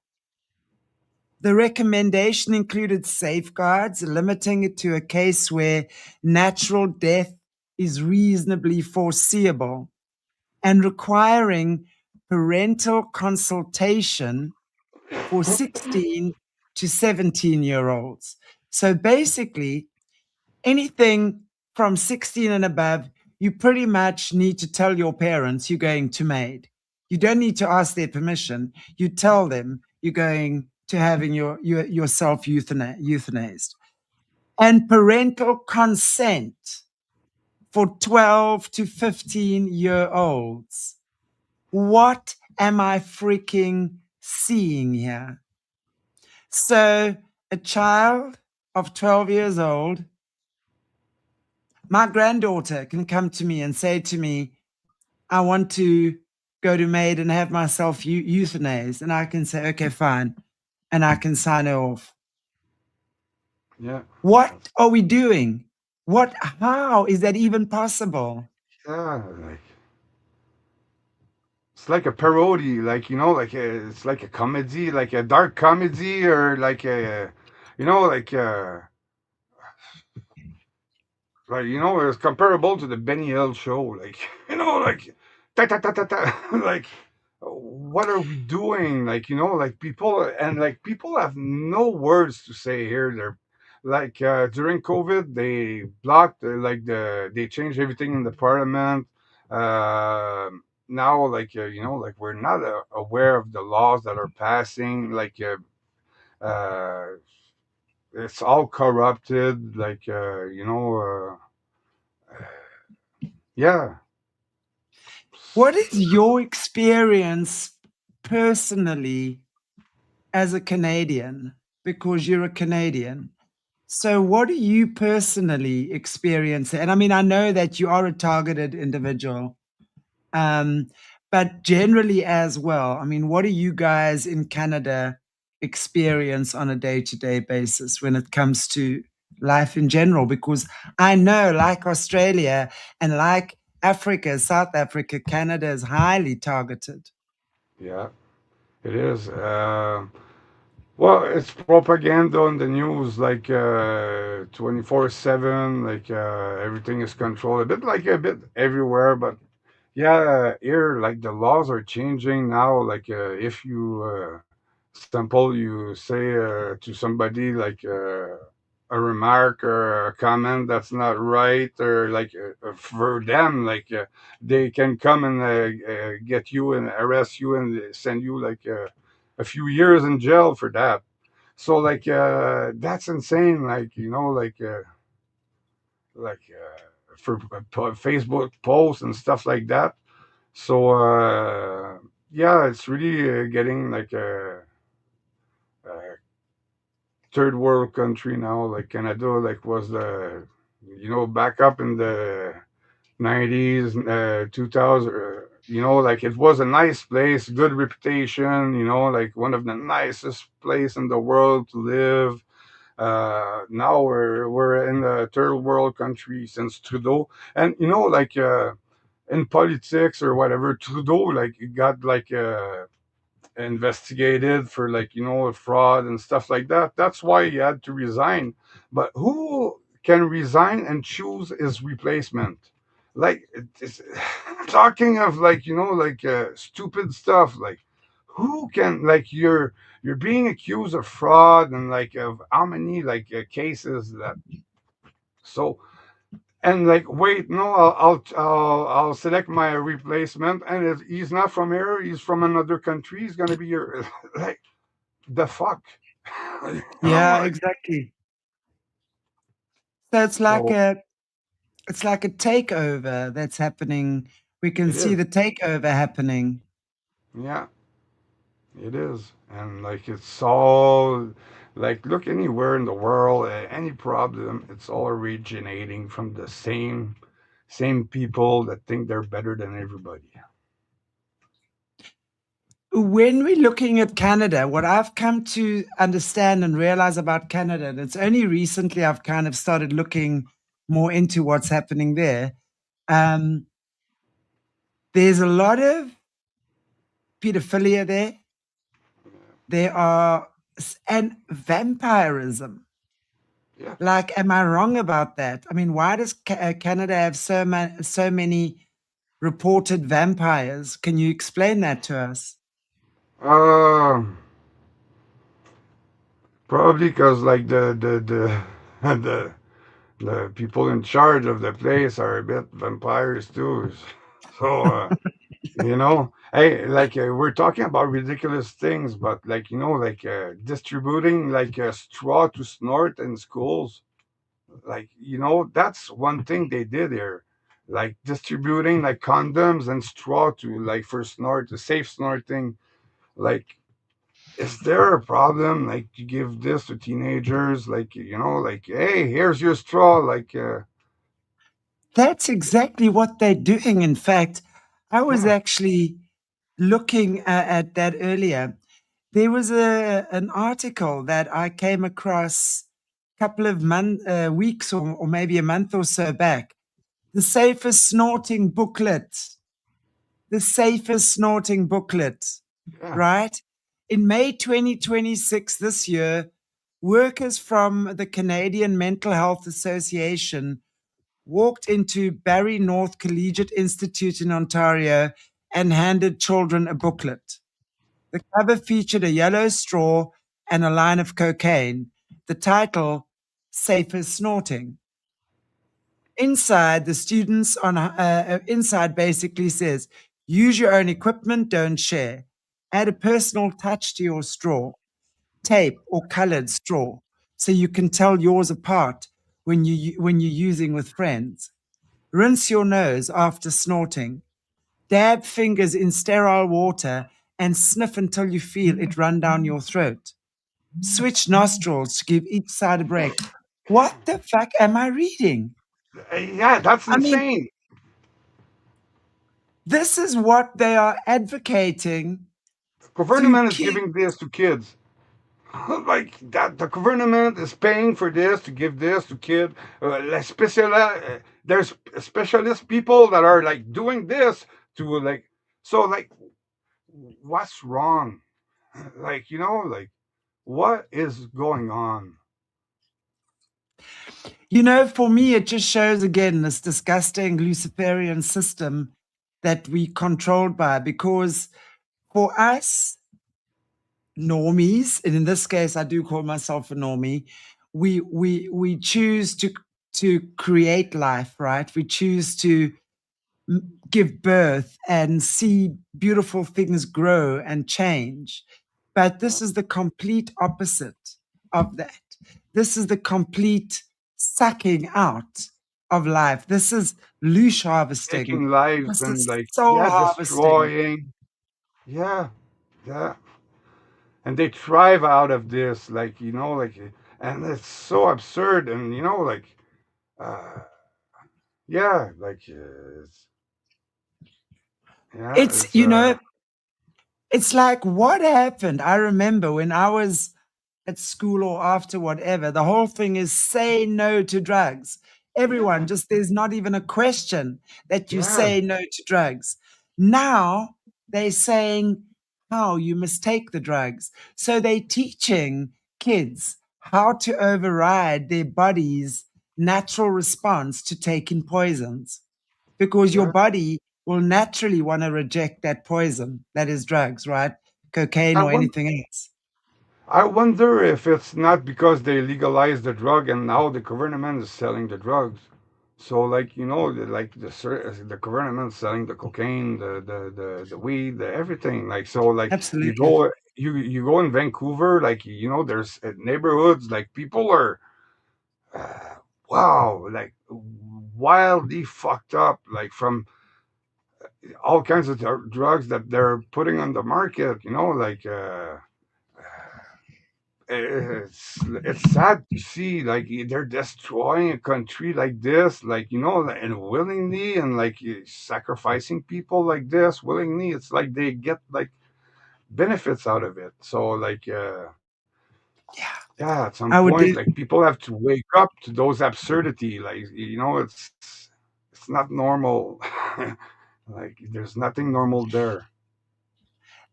The recommendation included safeguards, limiting it to a case where natural death is reasonably foreseeable, and requiring parental consultation for 16 to 17-year-olds. So basically, anything from 16 and above, you pretty much need to tell your parents you're going to MAID. You don't need to ask their permission. You tell them you're going to having yourself euthanized. And parental consent for 12 to 15-year-olds. What am I freaking seeing here? So, a child of 12 years old, my granddaughter can come to me and say to me, I want to go to MAID and have myself euthanized. And I can say, okay, fine. And I can sign her off. yeah, What are we doing? How is that even possible? yeah, like. it's like a parody, like like it's like a comedy, like a dark comedy, or like a, you know, like it's comparable to the Benny Hill show, like like ta ta ta ta ta, like what are we doing? Like like people have no words to say here. They're like during COVID, they blocked they changed everything in the parliament. Uh, Now, like we're not aware of the laws that are passing. Uh, it's all corrupted. Yeah. What is your experience personally as a Canadian? Because you're a Canadian. So, what do you personally experience? And I mean, I know that you are a targeted individual, um, but generally as well. I mean, what do you guys in Canada experience on a day to day basis when it comes to life in general? Because I know, like Australia and like Africa, South Africa, Canada is highly targeted. Yeah, it is. Well, it's propaganda on the news, 24/7. Everything is controlled, a bit everywhere. But yeah, here the laws are changing now. If you sample, you say to somebody a remark or a comment that's not right, or for them, they can come and get you and arrest you and send you a few years in jail for that. So that's insane. For Facebook posts and stuff like that. So yeah, it's really getting like a third world country now. Like Canada, was the back up in the 90s, 2000. It was a nice place, good reputation. Like one of the nicest place in the world to live. Now we're in the third world country since Trudeau, and in politics or whatever, Trudeau got investigated for fraud and stuff like that. That's why he had to resign. But who can resign and choose his replacement? It's, talking of stupid stuff. Like who can you're being accused of fraud and of how many cases that so and wait, no, I'll select my replacement, and if he's not from here, he's from another country, he's gonna be your like the fuck. Yeah, Like, exactly. So so it's like a takeover that's happening. We can it see is. the takeover happening. Yeah, it is. And it's all look anywhere in the world, any problem, it's all originating from the same people that think they're better than everybody. When we're looking at Canada, what I've come to understand and realize about Canada, and it's only recently I've kind of started looking more into what's happening there. Um, there's a lot of pedophilia there. There are, and vampirism. Yeah. Like, am I wrong about that? I mean, why does Canada have so many reported vampires? Can you explain that to us? Uh, Probably because the the people in charge of the place are a bit vampires too. So hey, we're talking about ridiculous things, but distributing straw to snort in schools, that's one thing they did here, distributing condoms and straw to for snort, the safe snorting. Like, is there a problem to give this to teenagers? Hey, here's your straw. That's exactly what they're doing. In fact, I was Yeah. actually looking at that earlier. There was an article that I came across a couple of weeks or maybe a month or so back. The safest snorting booklet the safest snorting booklet, Yeah. right? In May 2026, this year, workers from the Canadian Mental Health Association walked into Barrie North Collegiate Institute in Ontario and handed children a booklet. The cover featured a yellow straw and a line of cocaine. The title, Safer Snorting. Inside, the students on inside basically says, use your own equipment, don't share. Add a personal touch to your straw, tape or colored straw, so you can tell yours apart when you're using with friends. Rinse your nose after snorting. Dab fingers in sterile water and sniff until you feel it run down your throat. Switch nostrils to give each side a break. What the fuck am I reading? Yeah, that's I mean, insane. this is what they are advocating to Government is kids. giving this to kids. Like that, the government is paying for this to give this to kids. There's specialist people that are like doing this to like. So like, what's wrong? Like like what is going on? For me, it just shows again this disgusting Luciferian system that we controlled by because for us, normies, and in this case, I do call myself a normie. We choose to create life, right? We choose to give birth and see beautiful things grow and change. But Yeah. this is the complete opposite of that. This is the complete sucking out of life. This is leash harvesting. Taking lives This and is like soul yeah, harvesting. destroying. Yeah, yeah, and they thrive out of this, like like, and it's so absurd, and like, uh, yeah, like, yeah, It's, it's you know, it's like what happened. I remember when I was at school or after whatever, the whole thing is say no to drugs. Everyone, yeah, just there's not even a question that you yeah, say no to drugs. Now they're saying how you must take the drugs. So they're teaching kids how to override their body's natural response to taking poisons because your yeah. body will naturally want to reject that poison that is drugs, right? Cocaine I or wonder, anything else. I wonder if it's not because they legalized the drug and now the government is selling the drugs. So like like the government selling the cocaine, the weed, everything. Like so, like Absolutely. you go in Vancouver, like there's neighborhoods like people are uh, wow, like wildly fucked up, like from all kinds of drugs that they're putting on the market. Like it's sad to see like they're destroying a country like this, like and willingly, and like sacrificing people like this willingly. It's like they get like benefits out of it. So like Yeah. yeah, at some I would point do. like people have to wake up to those absurdity. Like it's not normal. Like there's nothing normal there.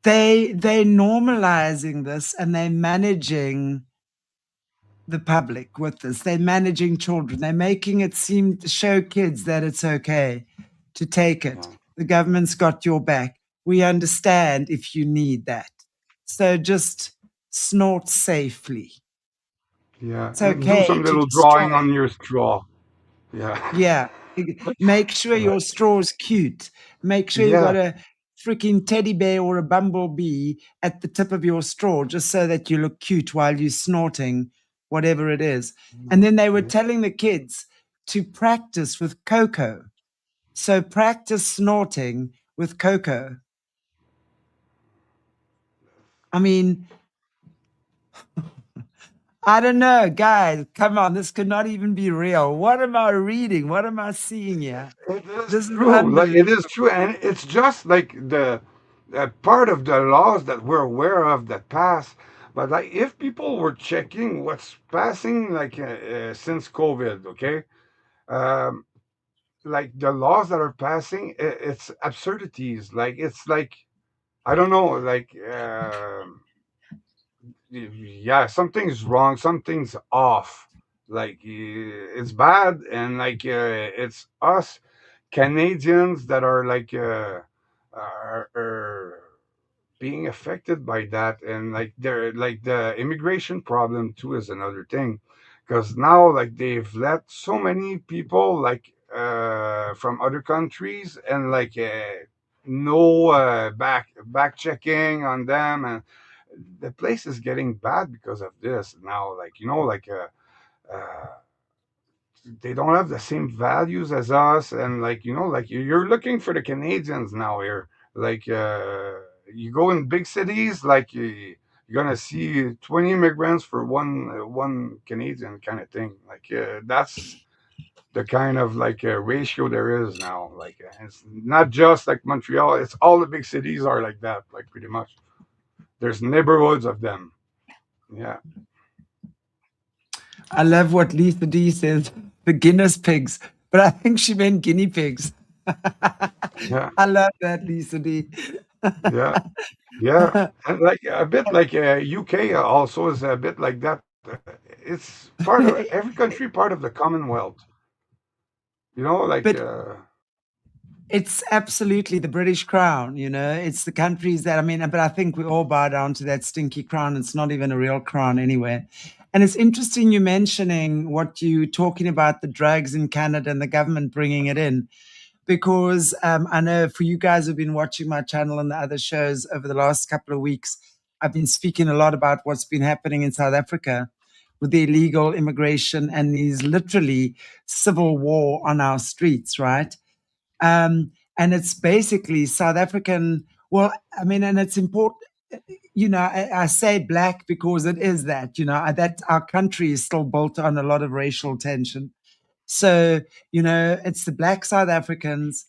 They're normalizing this and they're managing the public with this. They're managing children. They're making it seem to show kids that it's okay to take it. Yeah, The government's got your back. We understand if you need that. So just snort safely. yeah, It's and do okay some to little destroy. drawing on your straw. Yeah. Yeah. Make sure Right. your straw's cute. Make sure you Yeah. got a freaking teddy bear or a bumblebee at the tip of your straw just so that you look cute while you're snorting whatever it is. And No, then they were yeah. telling the kids to practice with cocoa. So practice snorting with cocoa. I mean, I don't know, guys. Come on, this could not even be real. What am I reading? What am I seeing here? It is This is true. Like it is unbelievable. true, and it's just like the part of the laws that we're aware of that pass. But like, if people were checking what's passing, like since COVID, okay, um, like the laws that are passing, it's absurdities. Like it's like I don't know, like yeah, something's wrong, something's off. Like it's bad, and like it's us Canadians that are like are being affected by that, and like they're like the immigration problem too is another thing, because now like they've let so many people like from other countries, and like no back checking on them, and the place is getting bad because of this now. Like like uh they don't have the same values as us, and like like you're looking for the Canadians now here. Like you go in big cities, like you're gonna see 20 immigrants for one Canadian kind of thing. Like that's the kind of like ratio there is now. Like it's not just like Montreal, it's all the big cities are like that, like pretty much. There's neighborhoods of them. Yeah. I love what Lisa D says, the Guinness pigs, but I think she meant guinea pigs. Yeah. I love that, Lisa D. Yeah. Yeah, and like a bit like UK also is a bit like that. It's part of every country, part of the Commonwealth. Like But it's absolutely the British crown, it's the countries that, I mean, but I think we all bow down to that stinky crown. It's not even a real crown anyway. And it's interesting you mentioning what you talking about the drugs in Canada and the government bringing it in, because I know for you guys who've been watching my channel and the other shows over the last couple of weeks, I've been speaking a lot about what's been happening in South Africa with the illegal immigration and these literally civil war on our streets, right? And it's basically South African. Well, I mean, and it's important. I say black because it is that. That our country is still built on a lot of racial tension. So, it's the black South Africans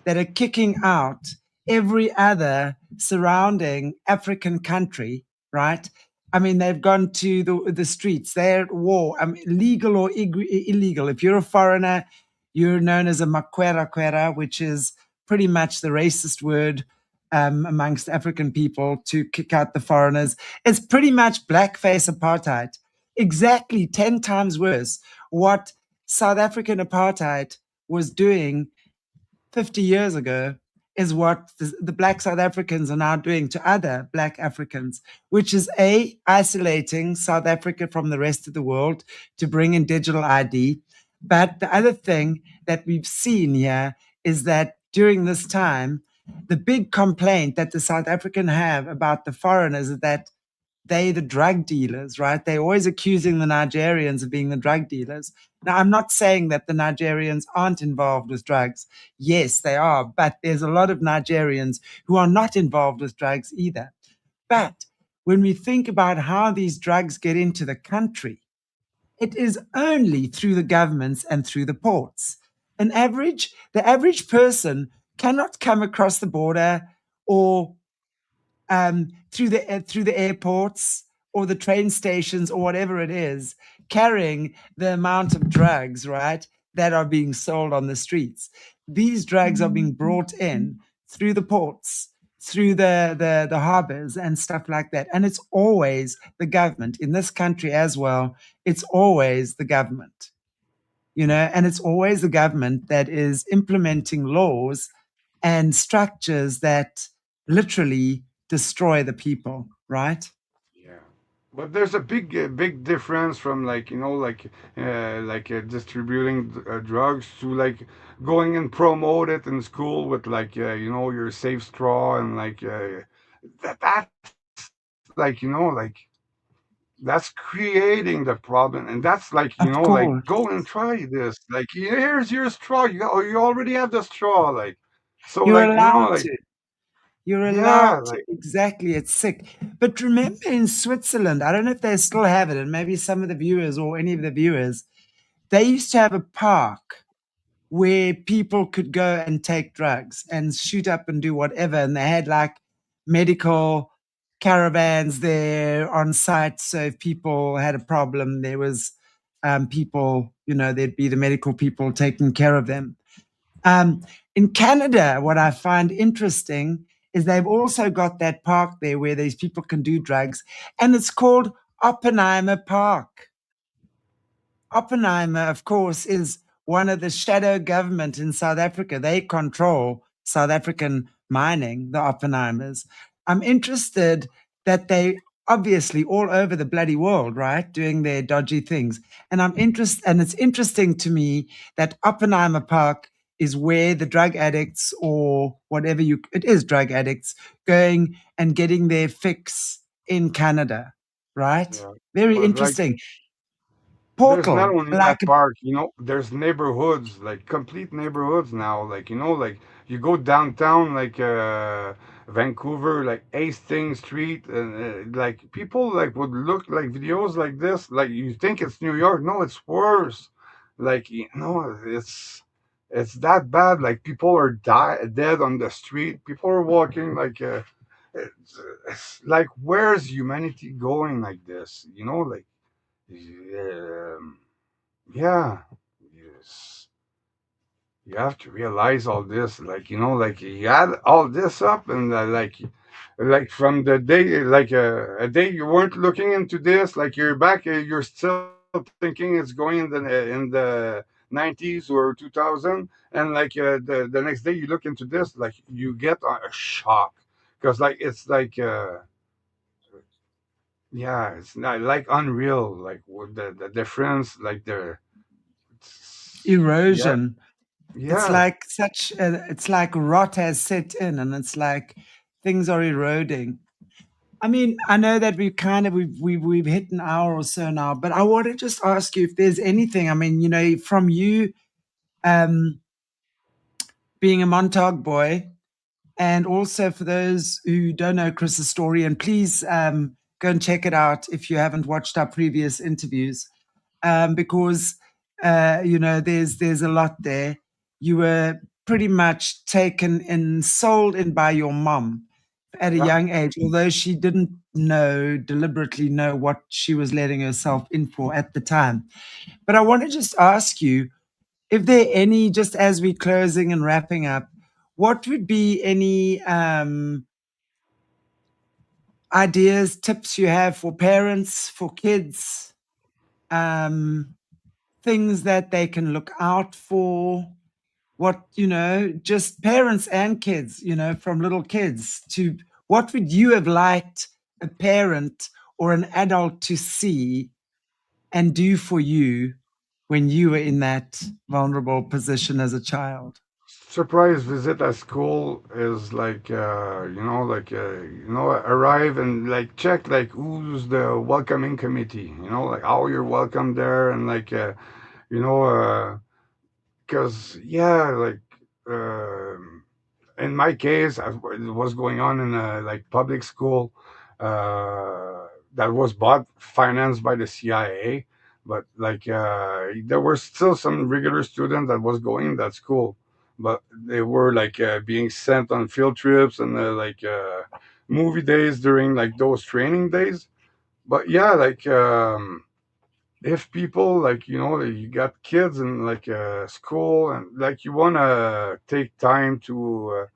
that are kicking out every other surrounding African country, right? I mean, they've gone to the streets. They're at war. I mean, legal or illegal. If you're a foreigner, you're known as a makwera, which is pretty much the racist word amongst African people to kick out the foreigners. It's pretty much blackface apartheid, exactly 10 times worse. What South African apartheid was doing 50 years ago is what the black South Africans are now doing to other black Africans, which is isolating South Africa from the rest of the world to bring in digital ID. But the other thing that we've seen here is that during this time, the big complaint that the South African have about the foreigners is that they the drug dealers, right? They're always accusing the Nigerians of being the drug dealers. Now, I'm not saying that the Nigerians aren't involved with drugs. Yes, they are, but there's a lot of Nigerians who are not involved with drugs either. But when we think about how these drugs get into the country, it is only through the governments and through the ports. The average person cannot come across the border or through the airports or the train stations or whatever it is, carrying the amount of drugs, right, that are being sold on the streets. These drugs are being brought in through the ports, through the harbors and stuff like that. And it's always the government in this country as well. It's always the government, and it's always the government that is implementing laws and structures that literally destroy the people, right? Yeah, but there's a big difference from like distributing drugs to like going and promote it in school with like your safe straw, and like that's like that's creating the problem, and that's like Of like course. go and try this. Like here's your straw. You already have the straw. Like so, You're like allowed like to. You're allowed yeah, to. like Exactly. It's sick. But remember in Switzerland, I don't know if they still have it, and maybe some of the viewers or any of the viewers, they used to have a park where people could go and take drugs and shoot up and do whatever. And they had like medical caravans there on site. So if people had a problem, there was people, there'd be the medical people taking care of them. Um, in Canada, what I find interesting is they've also got that park there where these people can do drugs, and it's called Oppenheimer Park. Oppenheimer, of course, is one of the shadow government in South Africa. They control South African mining, the Oppenheimers. I'm interested that they obviously all over the bloody world, right, doing their dodgy things. And and it's interesting to me that Oppenheimer Park is where the drug addicts or whatever it is drug addicts going and getting their fix in Canada, right? Yeah, Very but like interesting. there's not Portal, only like that park, there's neighborhoods, like complete neighborhoods now. Like, like you go downtown, like Vancouver, like Hastings Street, and like people like would look like videos like this, like you think it's New York. No, it's worse. Like, it's that bad. Like people are dead on the street. People are walking like it's like where's humanity going like this? Like. Um, yeah, yes. You have to realize all this, like like you add all this up, and like from the day, like a day you weren't looking into this, like you're back, you're still thinking it's going in the 90s or 2000, and like the next day you look into this, like you get a shock, because like it's like yeah, it's not like unreal, like what the difference, like yeah, erosion. It's yeah, like it's like rot has set in and it's like things are eroding. I mean, I know that we've hit an hour or so now, but I want to just ask you if there's anything. I mean, from you um, being a Montauk boy, and also for those who don't know Chris's story, and please go and check it out if you haven't watched our previous interviews, because there's a lot there. You were pretty much taken in, sold in by your mom at a yeah. young age, although she didn't deliberately know what she was letting herself in for at the time. But I want to just ask you if there are any, just as we're closing and wrapping up, what would be any ideas, tips you have for parents, for kids, um, things that they can look out for? What, just parents and kids, from little kids to what would you have liked a parent or an adult to see and do for you when you were in that vulnerable position as a child? Surprise visit at school is like arrive and like check like who's the welcoming committee, like how you're welcome there, and like you know because yeah, like um in my case, it was going on in a like public school that was bought, financed by the CIA. But like there were still some regular students that was going in that school, but they were like being sent on field trips and like movie days during like those training days. But yeah, like if people like you got kids in like school, and like you want to take time to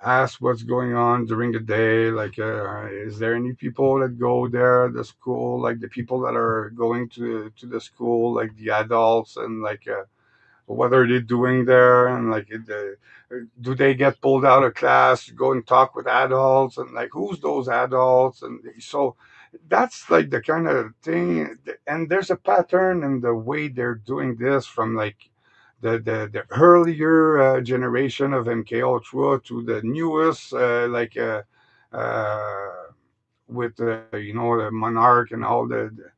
ask what's going on during the day, like is there any people that go there at the school, like the people that are going to the school, like the adults, and like what are they doing there, and like do they get pulled out of class to go and talk with adults, and like who's those adults, and so that's like the kind of thing. And there's a pattern in the way they're doing this from like the earlier generation of MK Ultra to the newest uh, with the Monarch and all the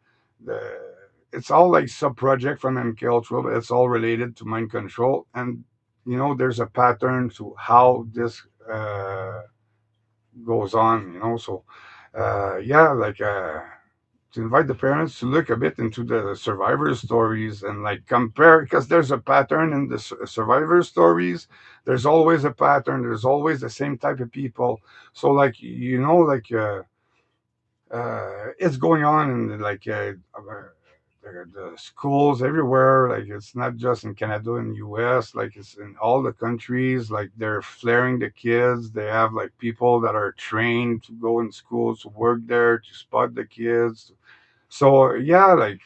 it's all like sub project from MK Ultra, but it's all related to mind control. And there's a pattern to how this goes on. So yeah, like to invite the parents to look a bit into the survivor stories and like compare, because there's a pattern in the survivor stories. There's always a pattern. There's always the same type of people. So like like it's going on in like the schools everywhere. Like it's not just in Canada and US. Like it's in all the countries. Like they're flaring the kids. They have like people that are trained to go in schools to work there to spot the kids. So yeah, like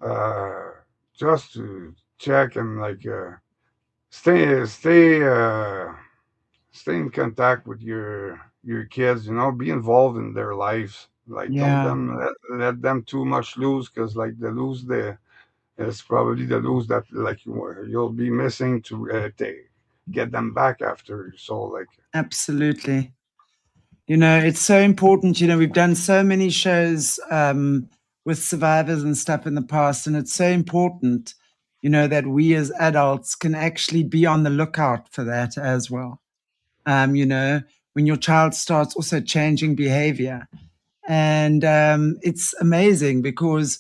uh, just to check and like stay stay in contact with your kids. You know, be involved in their lives. Like don't Yeah, them let them too much lose because like they lose the it's probably the lose that like you'll be missing to get them back after. So like absolutely. You know, it's so important. You know, we've done so many shows with survivors and stuff in the past, and it's so important, you know, that we as adults can actually be on the lookout for that as well. You know, when your child starts also changing behavior. And it's amazing because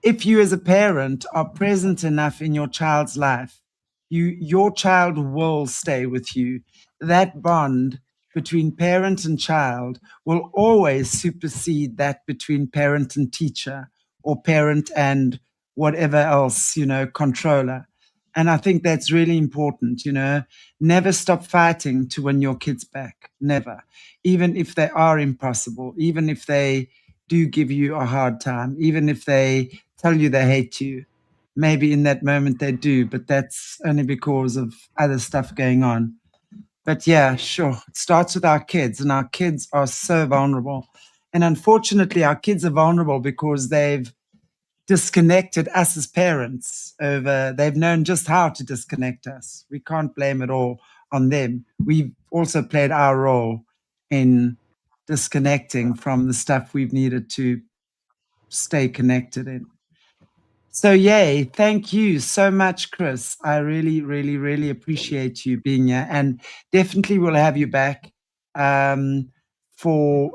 if you as a parent are present enough in your child's life, your child will stay with you. That bond between parent and child will always supersede that between parent and teacher or parent and whatever else, you know, controller. And I think that's really important, you know. Never stop fighting to win your kids back. Never. Even if they are impossible, even if they do give you a hard time, even if they tell you they hate you. Maybe in that moment they do, but that's only because of other stuff going on. But yeah, sure. It starts with our kids, and our kids are so vulnerable. And unfortunately, our kids are vulnerable because they've disconnected us as parents over, they've known just how to disconnect us. We can't blame it all on them. We've also played our role in disconnecting from the stuff we've needed to stay connected in. So, yay. Thank you so much, Chris. I really, really, really appreciate you being here. And definitely we'll have you back for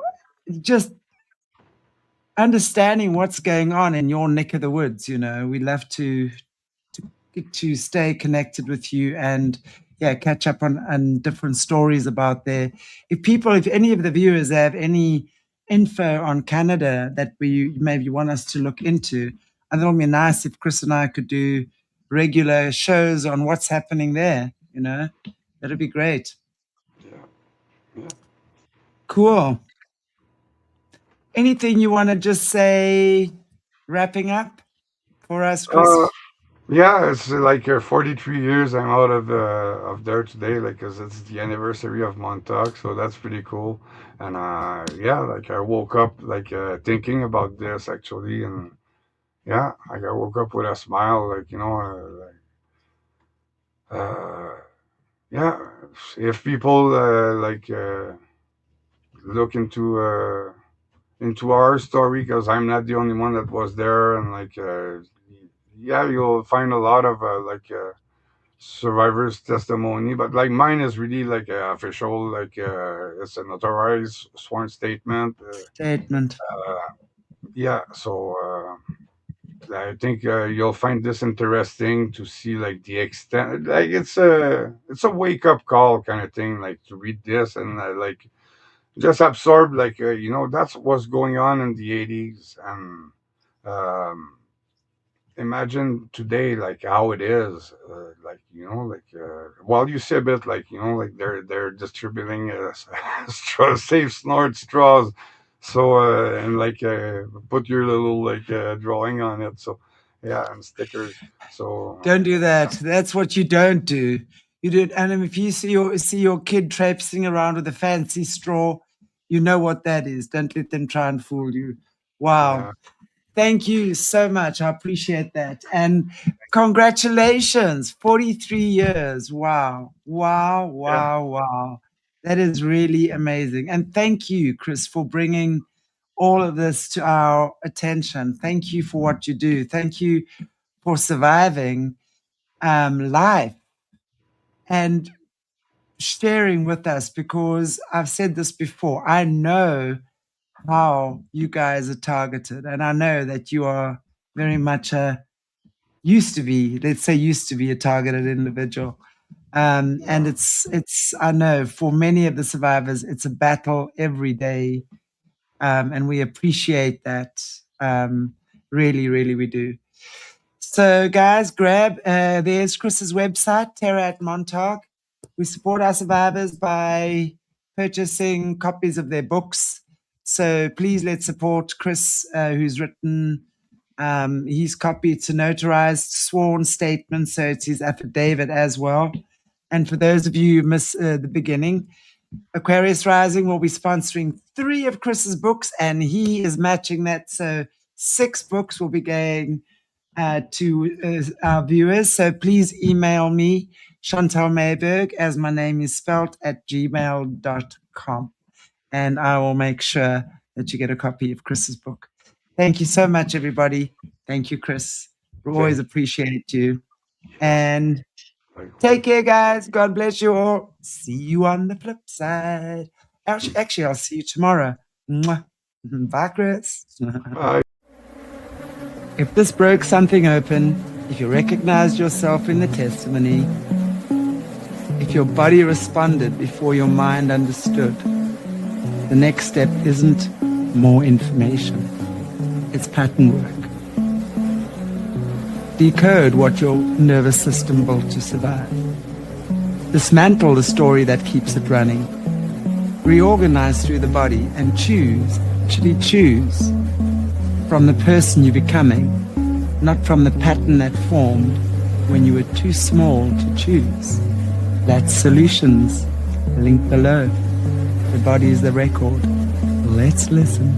just understanding what's going on in your neck of the woods. You know, we love to stay connected with you and yeah, catch up on different stories about there. If any of the viewers have any info on Canada that we maybe want us to look into, I think it would be nice if Chris and I could do regular shows on what's happening there. You know, that'd be great. yeah, yeah. Cool. Anything you want to just say, wrapping up for us, Uh, Chris? yeah, it's like 43 years I'm out of there today, like, 'cause it's the anniversary of Montauk, so that's pretty cool. And yeah, like I woke up like thinking about this actually, and yeah, like I woke up with a smile, like uh, yeah, if people look into our story, because I'm not the only one that was there, and like yeah, you'll find a lot of survivors testimony, but like mine is really like official, like it's a notarized sworn statement. Statement. Yeah, so I think you'll find this interesting to see like the extent, like it's a wake up call kind of thing, like to read this and like just absorb, like that's what's going on in the 80s. And um imagine today like how it is, like while you say a bit, like like they're distributing safe snort straws, so and like put your little like drawing on it, so yeah, and stickers, so Don't do that. That's what you don't do. You do, and if you see your kid traipsing around with a fancy straw, you know what that is. Don't let them try and fool you. yeah, Wow. Thank you so much. I appreciate that. And congratulations, 43 years. Wow. Wow, yeah, wow, wow. That is really amazing. And thank you, Chris, for bringing all of this to our attention. Thank you for what you do. Thank you for surviving life and sharing with us, because I've said this before. I know how you guys are targeted, and I know that you are very much used to be, let's say, used to be a targeted individual. And yeah, it's I know for many of the survivors, it's a battle every day, and we appreciate that. Really, really, we do. So, guys, grab, there's Chris's website, Terror at Montauk. We support our survivors by purchasing copies of their books. So please let's support Chris, who's written his copy. It's a notarized sworn statement, so it's his affidavit as well. And for those of you who missed the beginning, Aquarius Rising will be sponsoring 3 of Chris's books, and he is matching that. So 6 books will be going to our viewers. So please email me, Chantelle Mayberg, as my name is spelled, at gmail.com. And I will make sure that you get a copy of Chris's book. Thank you so much, everybody. Thank you, Chris. We always appreciate you. And take care, guys. God bless you all. See you on the flip side. Actually, I'll see you tomorrow. Mwah. Bye, Chris. Bye. If this broke something open, if you recognized yourself in the testimony, if your body responded before your mind understood, the next step isn't more information. It's pattern work. Decode what your nervous system built to survive. Dismantle the story that keeps it running. Reorganize through the body and choose, actually choose, from the person you're becoming, not from the pattern that formed when you were too small to choose. That's Solutions. Link below. The body is the record. Let's listen.